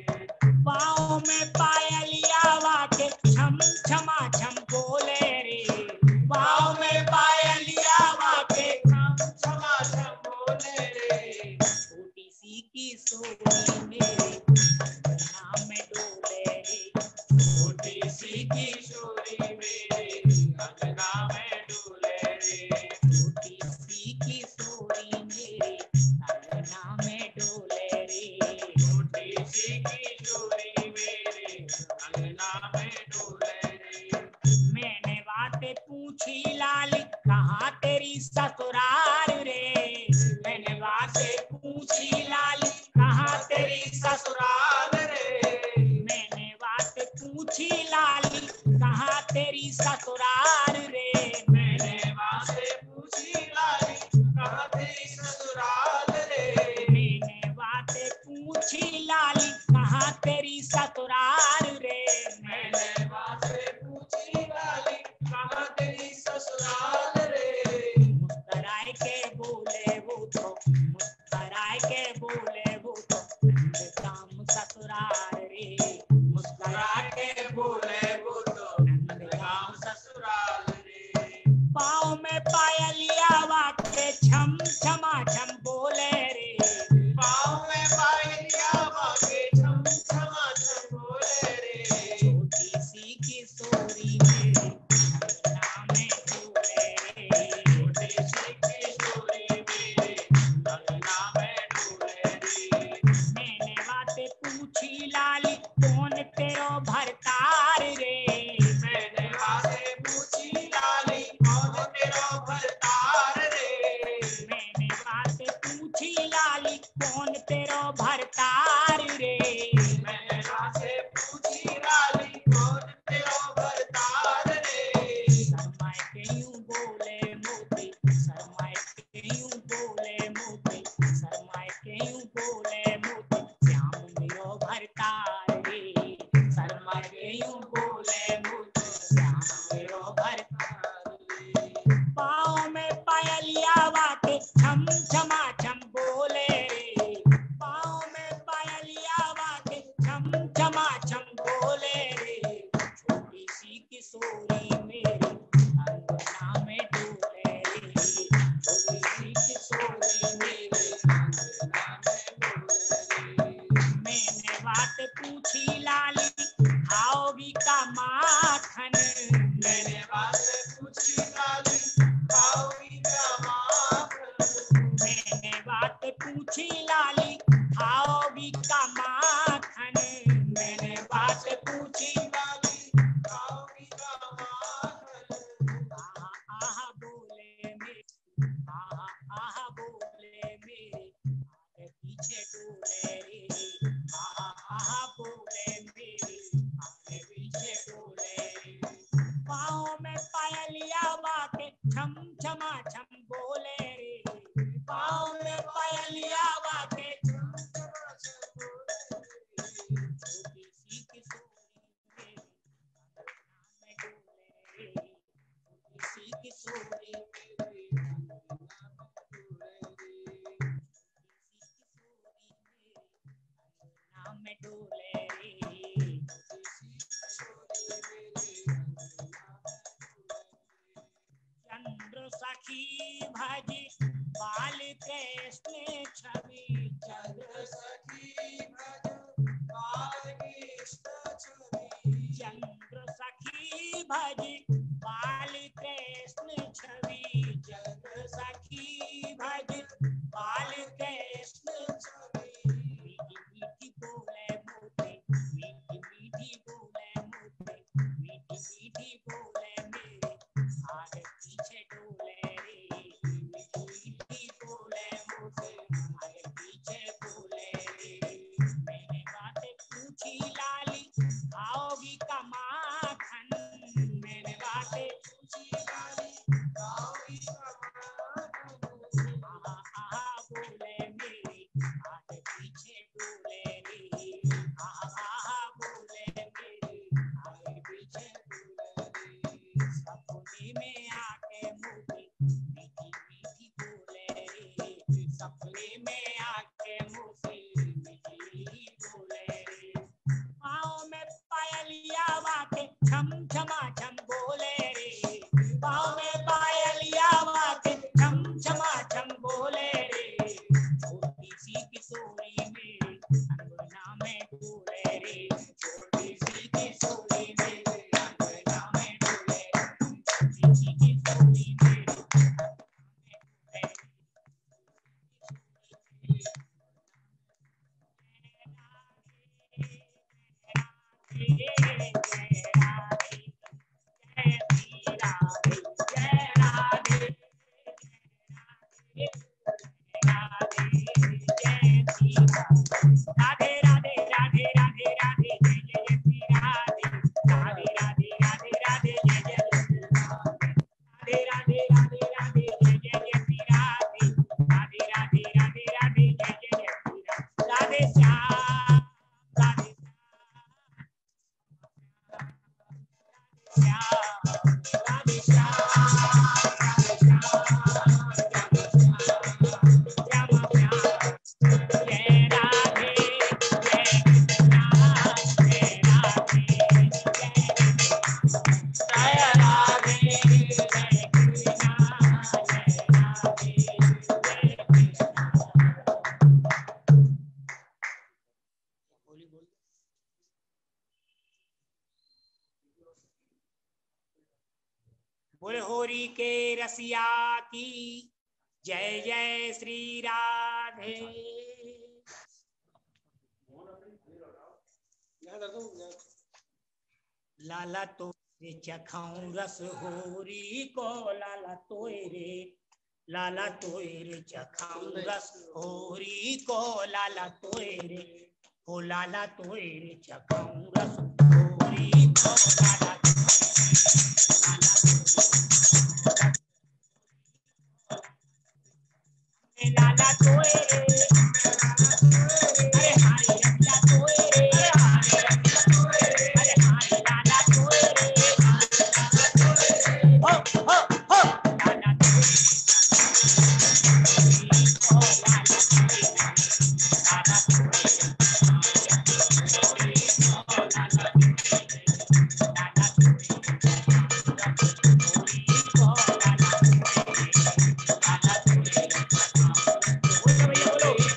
पाँव में पायलिया वाके छम छमा छम बोले रे, पाँव में पायलिया वाके छम छमा छम बोले रे, छोटी सी किशोरी मेरे अंगना में डोले रे, छोटी सी किशोरी मेरे अंगना में डोले रे, छोटी सी किशोरी मेरे अंगना में डोले रे, छोटी सी किशोरी मेरे अंगना में डोले रे। मैंने बातें पूछी लाली कहाँ तेरी ससुराल रे, मैंने बातें पूछी लाली कहाँ तेरी ससुराल रे, मैंने बातें पूछी लाली कहाँ तेरी ससुराल रे, मैंने बातें पूछी लाली कहाँ तेरी ससुराल रे, मैंने बातें पूछी लाली कहाँ तेरी ससुराल रे, मैंने बातें पूछी लाली कहाँ तेरी ससुराल रे। मुस्कुराए के बोले वो तो मुस्कुराए के बोले वो तो नंदगाम ससुराल रे, मुस्कुरा के बोले वो तो नंदगाम ससुराल रे। पाँव में पायलिया वाके छम छमा छम बोले रे, पाँव में पायलिया वाके छम छमा छम बोले रे, छोटी सी किशोरी मेरे अंगना में डोले रे, छोटी सी किशोरी मेरे अंगना में डोले रे। मैंने बातें पूछी लाली कौन तेरो भरतार रे, मैंने बातें पूछी लाली कौन तेरो भरतार रे, मैंने बातें पूछी लाली कौन तेरो भरतार रे, मैंने बातें पूछी लाली कौन तेरो भरतार रे। शर्माए के यूं बोले मोती, शर्माए के यूं बोले मोती, शर्माए के यूं बोले मोती, श्याम मेरो भरतार रे, शर्माए के पूछी लाली खाओगी का माखन, मैंने बात पूछी लाली खाओगी का माखन, मैंने बात पूछी लाली खाओगी का माखन, मैंने बात पूछी लाली खाओगी का माखन, आहा आहा बोले मेरे, आहा आहा बोले मेरे आगे पीछे डोले रे, आहा आहा बोले मेरे आगे पीछे डोले रे, पाँव में पायलिया बाके छम छमा छम बोले रे, पाँव में पायलिया बाके छम छमा छम बोले रे, छोटी सी किशोरी मेरे किशोरी मेरे नाम में डोले रे, चंद्र सखी भजी बाल कृष्ण छवि, चंद्र सखी भज बाल कृष्ण छवि, चंद्र सखी भजी बाल कृष्ण छवि, चंद्र सखी भज बाल कृष्ण छवि, मीठी मीठी बोले मोते, मीठी मीठी बोले मोते, मीठी मीठी बोले मेरे आगे पीछे डोले रे, मीठी मीठी बोले मोते आगे पीछे बोले रे, मैंने बातें पूछी लाली खाओगी का माखन, मैंने बातें पूछी लाली खाओगी का माखन, आहा आहा बोले मेरे आगे पीछे डोले रे, आहा आहा बोले मेरे आगे पीछे डोले रे, सपने में आके मोती मीठी मीठी बोले रे, सपने में आके मोती मीठी बोले रे, पाँव में पायलिया बाके छम छमा छम बोले रे, पाँव में पायलिया बाके छम छमा छम बोले रे, छोटी सी किशोरी मेरे अंगना में डोले रे, छोटी सी किशोरी मेरे अंगना में डोले रे, छोटी सी किशोरी मेरे अंगना में डोले रे, राधे राधे राधे राधे राधे जय जय श्री राधे, राधे राधे राधे राधे जय जय श्री राधे, राधे राधे राधे जय जय श्री राधे, राधे राधे राधे राधे जय जय श्री राधे, श्याम राधे श्याम राधे श्याम राधे श्याम जय राधे जय कृष्णा जय राधे जय राधे जय कृष्णा जय राधे जय कृष्णा। बोली बोल बोले होरी के रसिया की जय जय श्री राधे। लाला तो चखाऊं रस होरी को, लाला तोय रे, लाला तोय रे चखाऊं रस होरी को, लाला तोय रे, ओ लाला तोय रे चखाऊं रस होरी को, लाला लाला तोय रे, अरे हाय लाला तोय रे, हाय लाला तोय रे, अरे हाय लाला तोय रे, हो हो हो लाला तोय रे, ओ लाला तोय रे, लाला तोय रे, ओ लाला तोय रे, लाला तोय रे,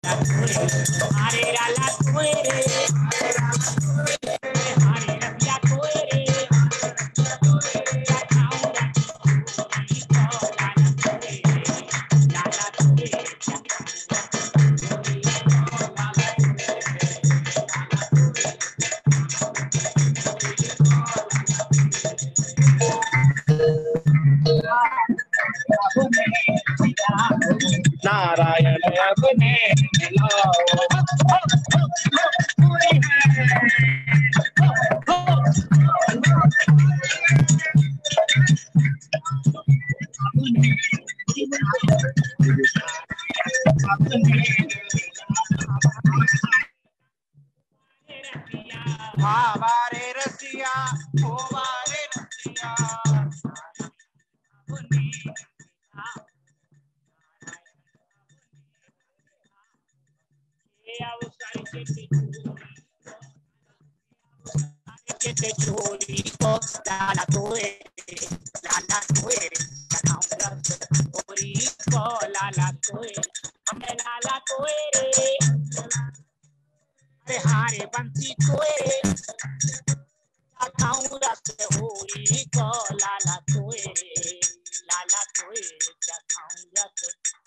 हरे लाला तोए रे, हरे रतिया तोए रे, चखाऊं रति को लाला तोए रे, लाला तोए रे, नारायण अपने मिलाओ, बारे रसिया ओ बारे रसिया, चोरी को लाला तोए रे, लाला तोए रे, चखाऊं चोरी को लाला तोए, हमें लाला तोए रे, अरे हारे बंसी तोए रे, चखाऊं रस होरी को लाला तोए रे, लाला तोए रे, चखाऊं रस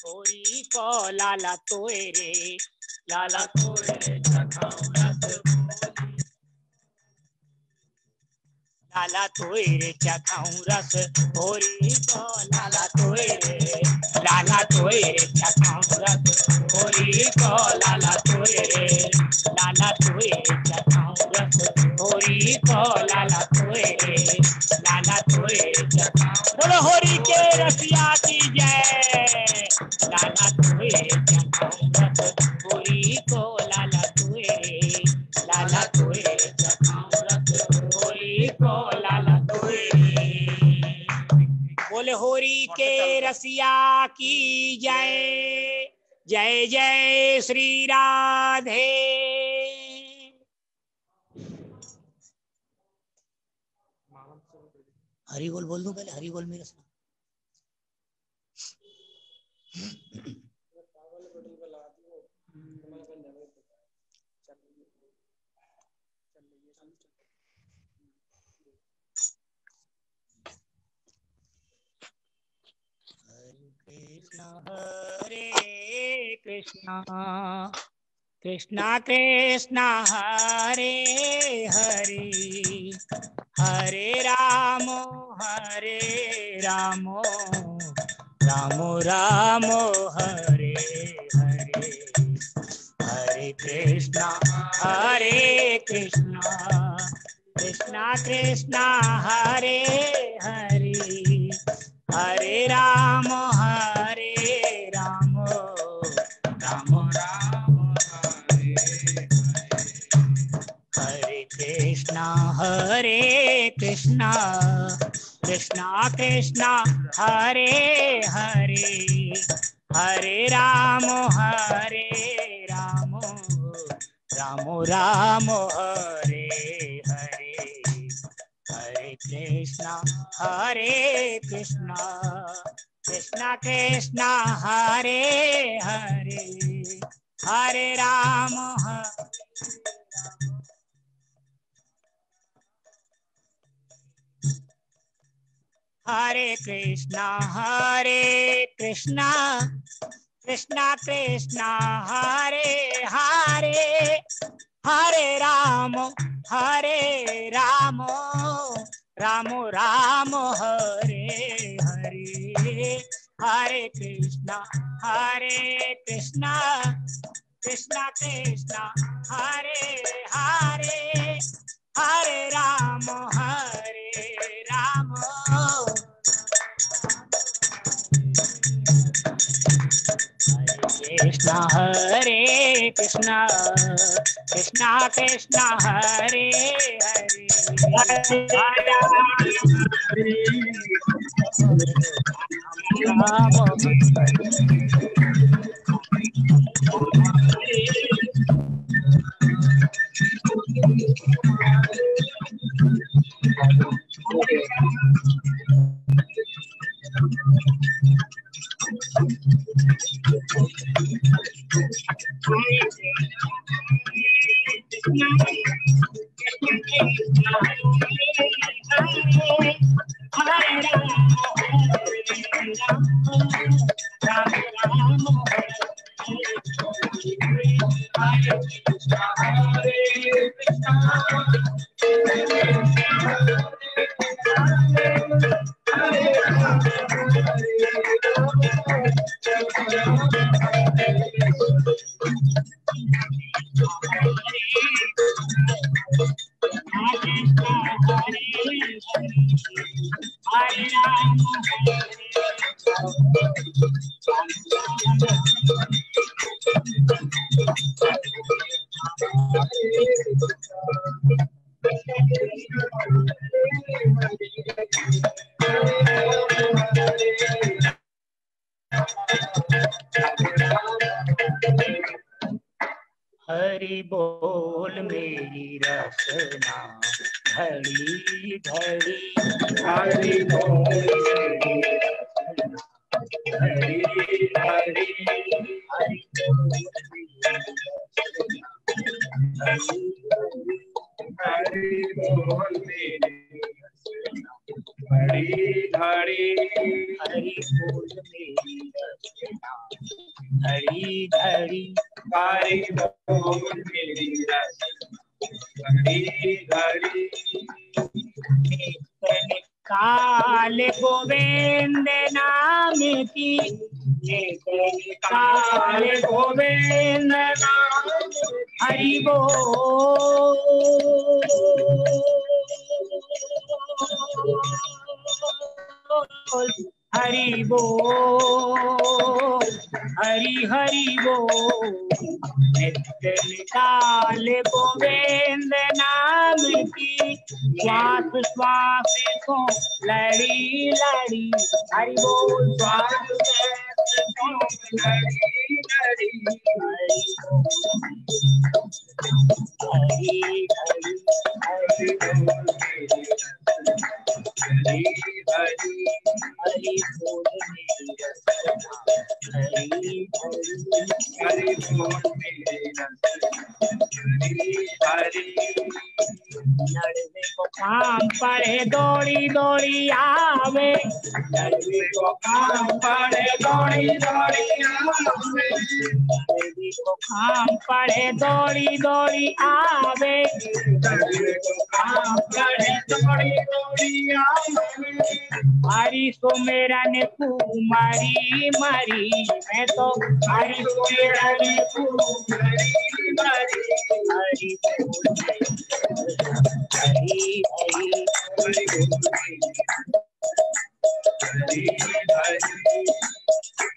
होरी को लाला तोए रे, लाला तोए रे, चखाऊं रस लाला तोए रे, चखाऊं रस होरी को लाला तोए रे, लाला तोए रे, चखाऊं रस होरी को लाला तोए रे, लाला तोए रे, चखाऊं रस होरी को लाला तोए रे, लाला तोए रे, चखाऊं बोलो होरी के रसिया की जय, लाला तोए रे, चखाऊं रस होरी को लाला तोए रे, लाला तोए रे, चखाऊं रस होरी को लाला तोए रे, बोले होरी के रसिया की जय, जय जय श्री राधे। हरि बोल बोल दो पहले, हरि बोल मेरे साथ। हरे कृष्णा कृष्णा कृष्णा हरे हरे, हरे राम राम राम हरे हरे, हरे कृष्णा कृष्णा कृष्णा हरे हरे, हरे राम राम राम हरे हरे, हरे कृष्णा कृष्णा कृष्णा हरे हरे, हरे राम राम राम हरे हरे, हरे कृष्णा कृष्णा कृष्णा हरे हरे, हरे राम हरे कृष्णा कृष्णा कृष्णा हरे हरे, हरे राम राम राम हरे हरे, हरे कृष्णा कृष्णा कृष्णा हरे हरे, हरे राम हरे कृष्णा कृष्णा हरे हरे, हरि बोल मेरी रसना घड़ी घड़ी, हरि बोल मेरी रसना घड़ी घड़ी, हरि बोल हरि बोल मेरी रसना घड़ी घड़ी, हरि बोल मेरी रसना घड़ी घड़ी, हरि बोल मेरी रसना घड़ी घड़ी। काल गोविंद नाम की, काल गोविंद नाम, हरि बोल हरि बोल, हरि हरि बोल। नित्य निकाल गोविंद नाम की, श्वास श्वास को लड़ी लड़ी, हरि बोल श्वास श्वास को लड़ी लड़ी, हरि हरि हरि हरि बोल हरि हरि हरि बोल मेरी रसना हरि हरि हरि बोल मेरी रसना हरि लड़ने को काम पड़े दौड़ी दौड़ी आवे, लड़ने को काम पड़े दौड़ी दौड़ी आवे, लड़ने को काम पड़े दौड़ी दौड़ी आवे, लड़ने को काम पड़े दौड़ी दौड़ी आवे। हरि सो मेरा ने कुमारी मारी, मैं तो हरि सो मेरा ने कुमारी मारी, हरि बोल हरि हरि हरि बोल हरि हरि।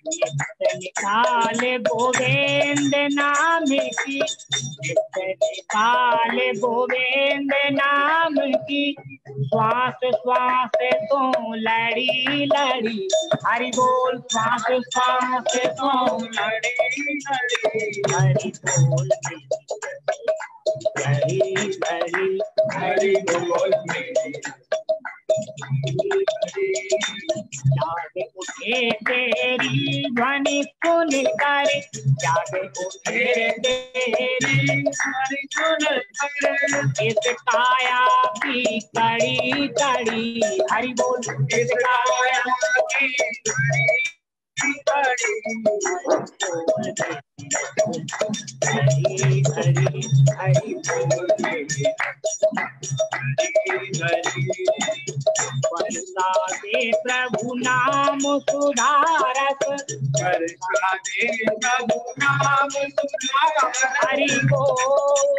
नित्य निकाल गोविंद नाम की, नित्य निकाल गोविंद नाम की, श्वास श्वास तो लड़ी लड़ी, हरि बोल श्वास श्वास तो लड़ी लड़ी, हरि बोल हरि हरि हरि बोल मेरी जाग उठे तेरी ध्वनि सुन कर, जाग उठे तेरी ध्वनि सुन कर, इस काया की कड़ी कड़ी, हरि बोल इस काया की कड़ी हरि हरि हरि बोल वर्षा दे प्रभु नाम सुधारक, वर्षा दे प्रभु नाम सुधारक, हरि बोल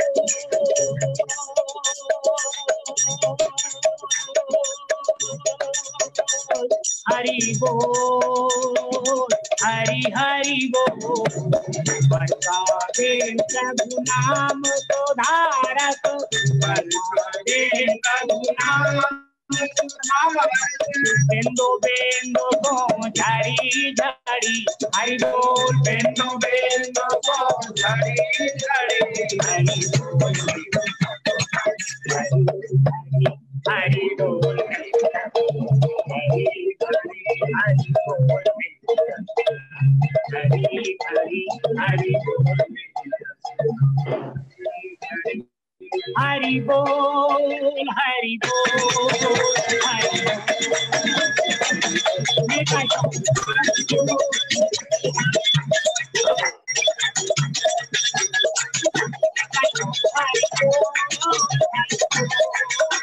हरि बोल हरि हरि बोल। वर्षा दे प्रभु नाम सुधारक, वर्षा दे प्रभु नाम बेंदो बेंदो को झड़ी झड़ी, हरि बोल बेंदो बेंदो को झड़ी झड़ी, हरि बोल हरि बोल हरि हरि बोल हरि हरि हरि बोल हरि बोल हरि बोल हरि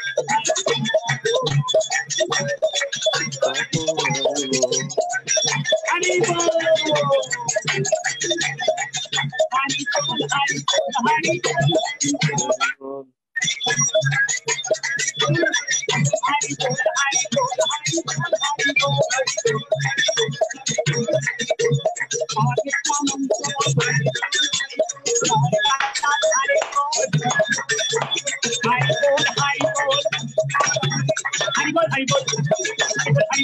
नेताई गौर हरि बोल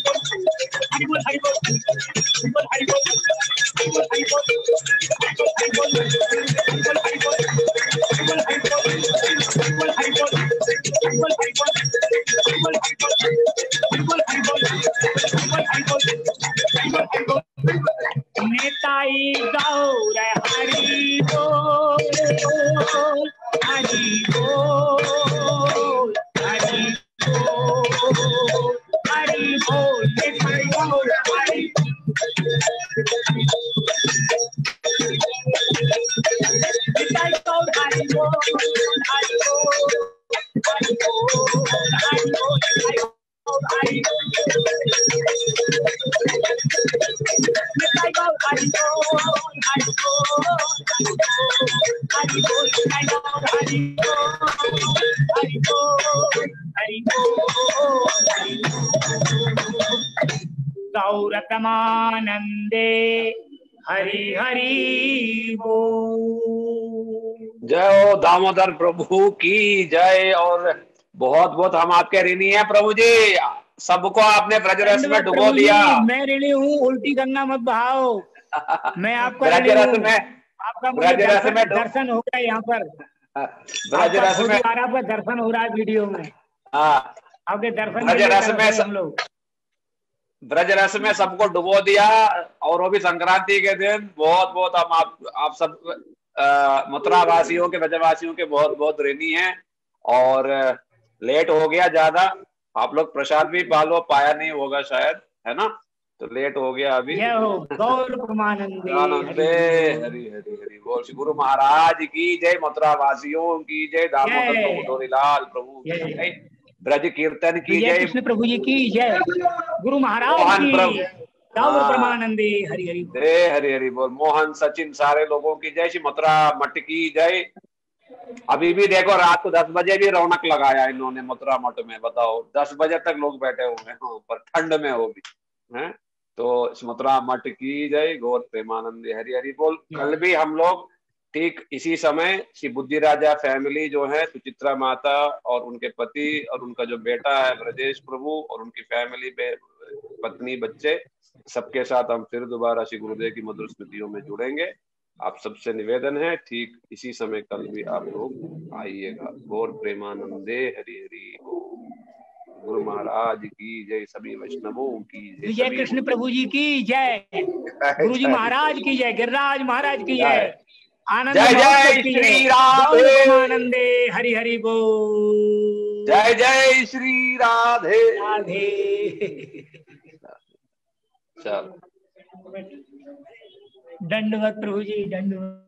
हरि बोल हरि बोल हरि बोल नेताई गौर हरि नेताई गौर हरि बोल हरि बोल हरि बोल हरि बोल हरि गौरतमानंदे हरि हरि बोल। जय हो दामोदर प्रभु की जय। और बहुत बहुत हम आपके ऋणी हैं प्रभु जी, सबको आपने ब्रजरस में डुबो दिया। मैं ऋणी हूँ, उल्टी करना मत बहाओ। मैं आपका ब्रजरस में, आपका मुझे दर्शन हो रहा है यहाँ पर, ब्रजरस में पर दर्शन हो रहा है वीडियो में। हाँ, आपके दर्शन ब्रजरस में हम लोग ब्रजरस में सबको डुबो दिया। और वो भी संक्रांति के दिन। बहुत बहुत हम आप सब मथुरा वासियों के, ब्रजवासियों के बहुत बहुत ऋणी हैं। और लेट हो गया ज्यादा, आप लोग प्रसाद भी पाया नहीं होगा शायद, है ना? तो लेट हो गया अभी। गौर परमानंदे हरि हरि हरि बोल। श्री गुरु महाराज की जय, मथुरा वासियों की जय, दामोदर प्रभु डोरीलाल प्रभु की जय, ब्रज कीर्तन की जय, कृष्ण प्रभु जी की जय, गुरु महाराज की गौर परमानंदे हरि हरि हरि हरि बोल। मोहन सचिन सारे लोगों की जय, श्री मथुरा मठ की जय। अभी भी देखो रात को 10 बजे भी रौनक लगाया इन्होंने मथुरा मठ में, बताओ 10 बजे तक लोग बैठे हुए हैं ऊपर, ठंड में हो भी है। तो मथुरा मठ की जय, गौर प्रेमानंद हरि हरि बोल। कल भी हम लोग ठीक इसी समय श्री बुद्धि राजा फैमिली जो है, सुचित्रा माता और उनके पति और उनका जो बेटा है ब्रजेश प्रभु और उनकी फैमिली पत्नी बच्चे, सबके साथ हम फिर दोबारा श्री गुरुदेव की मधुर स्मृतियों में जुड़ेंगे। आप सबसे निवेदन है ठीक इसी समय कल भी आप लोग आइएगा। गौर प्रेमानंदे हरि हरि बोल। गुरु महाराज की जय, सभी वैष्णवों की जय, जय कृष्ण प्रभु जी की जय, गुरु जी महाराज की जय, गिरिराज महाराज की जय, आनंद जय जय श्री राधे हरि हरि बोल। जय जय श्री राधे राधे। चलो दंडवत प्रभु जी, दंडवत।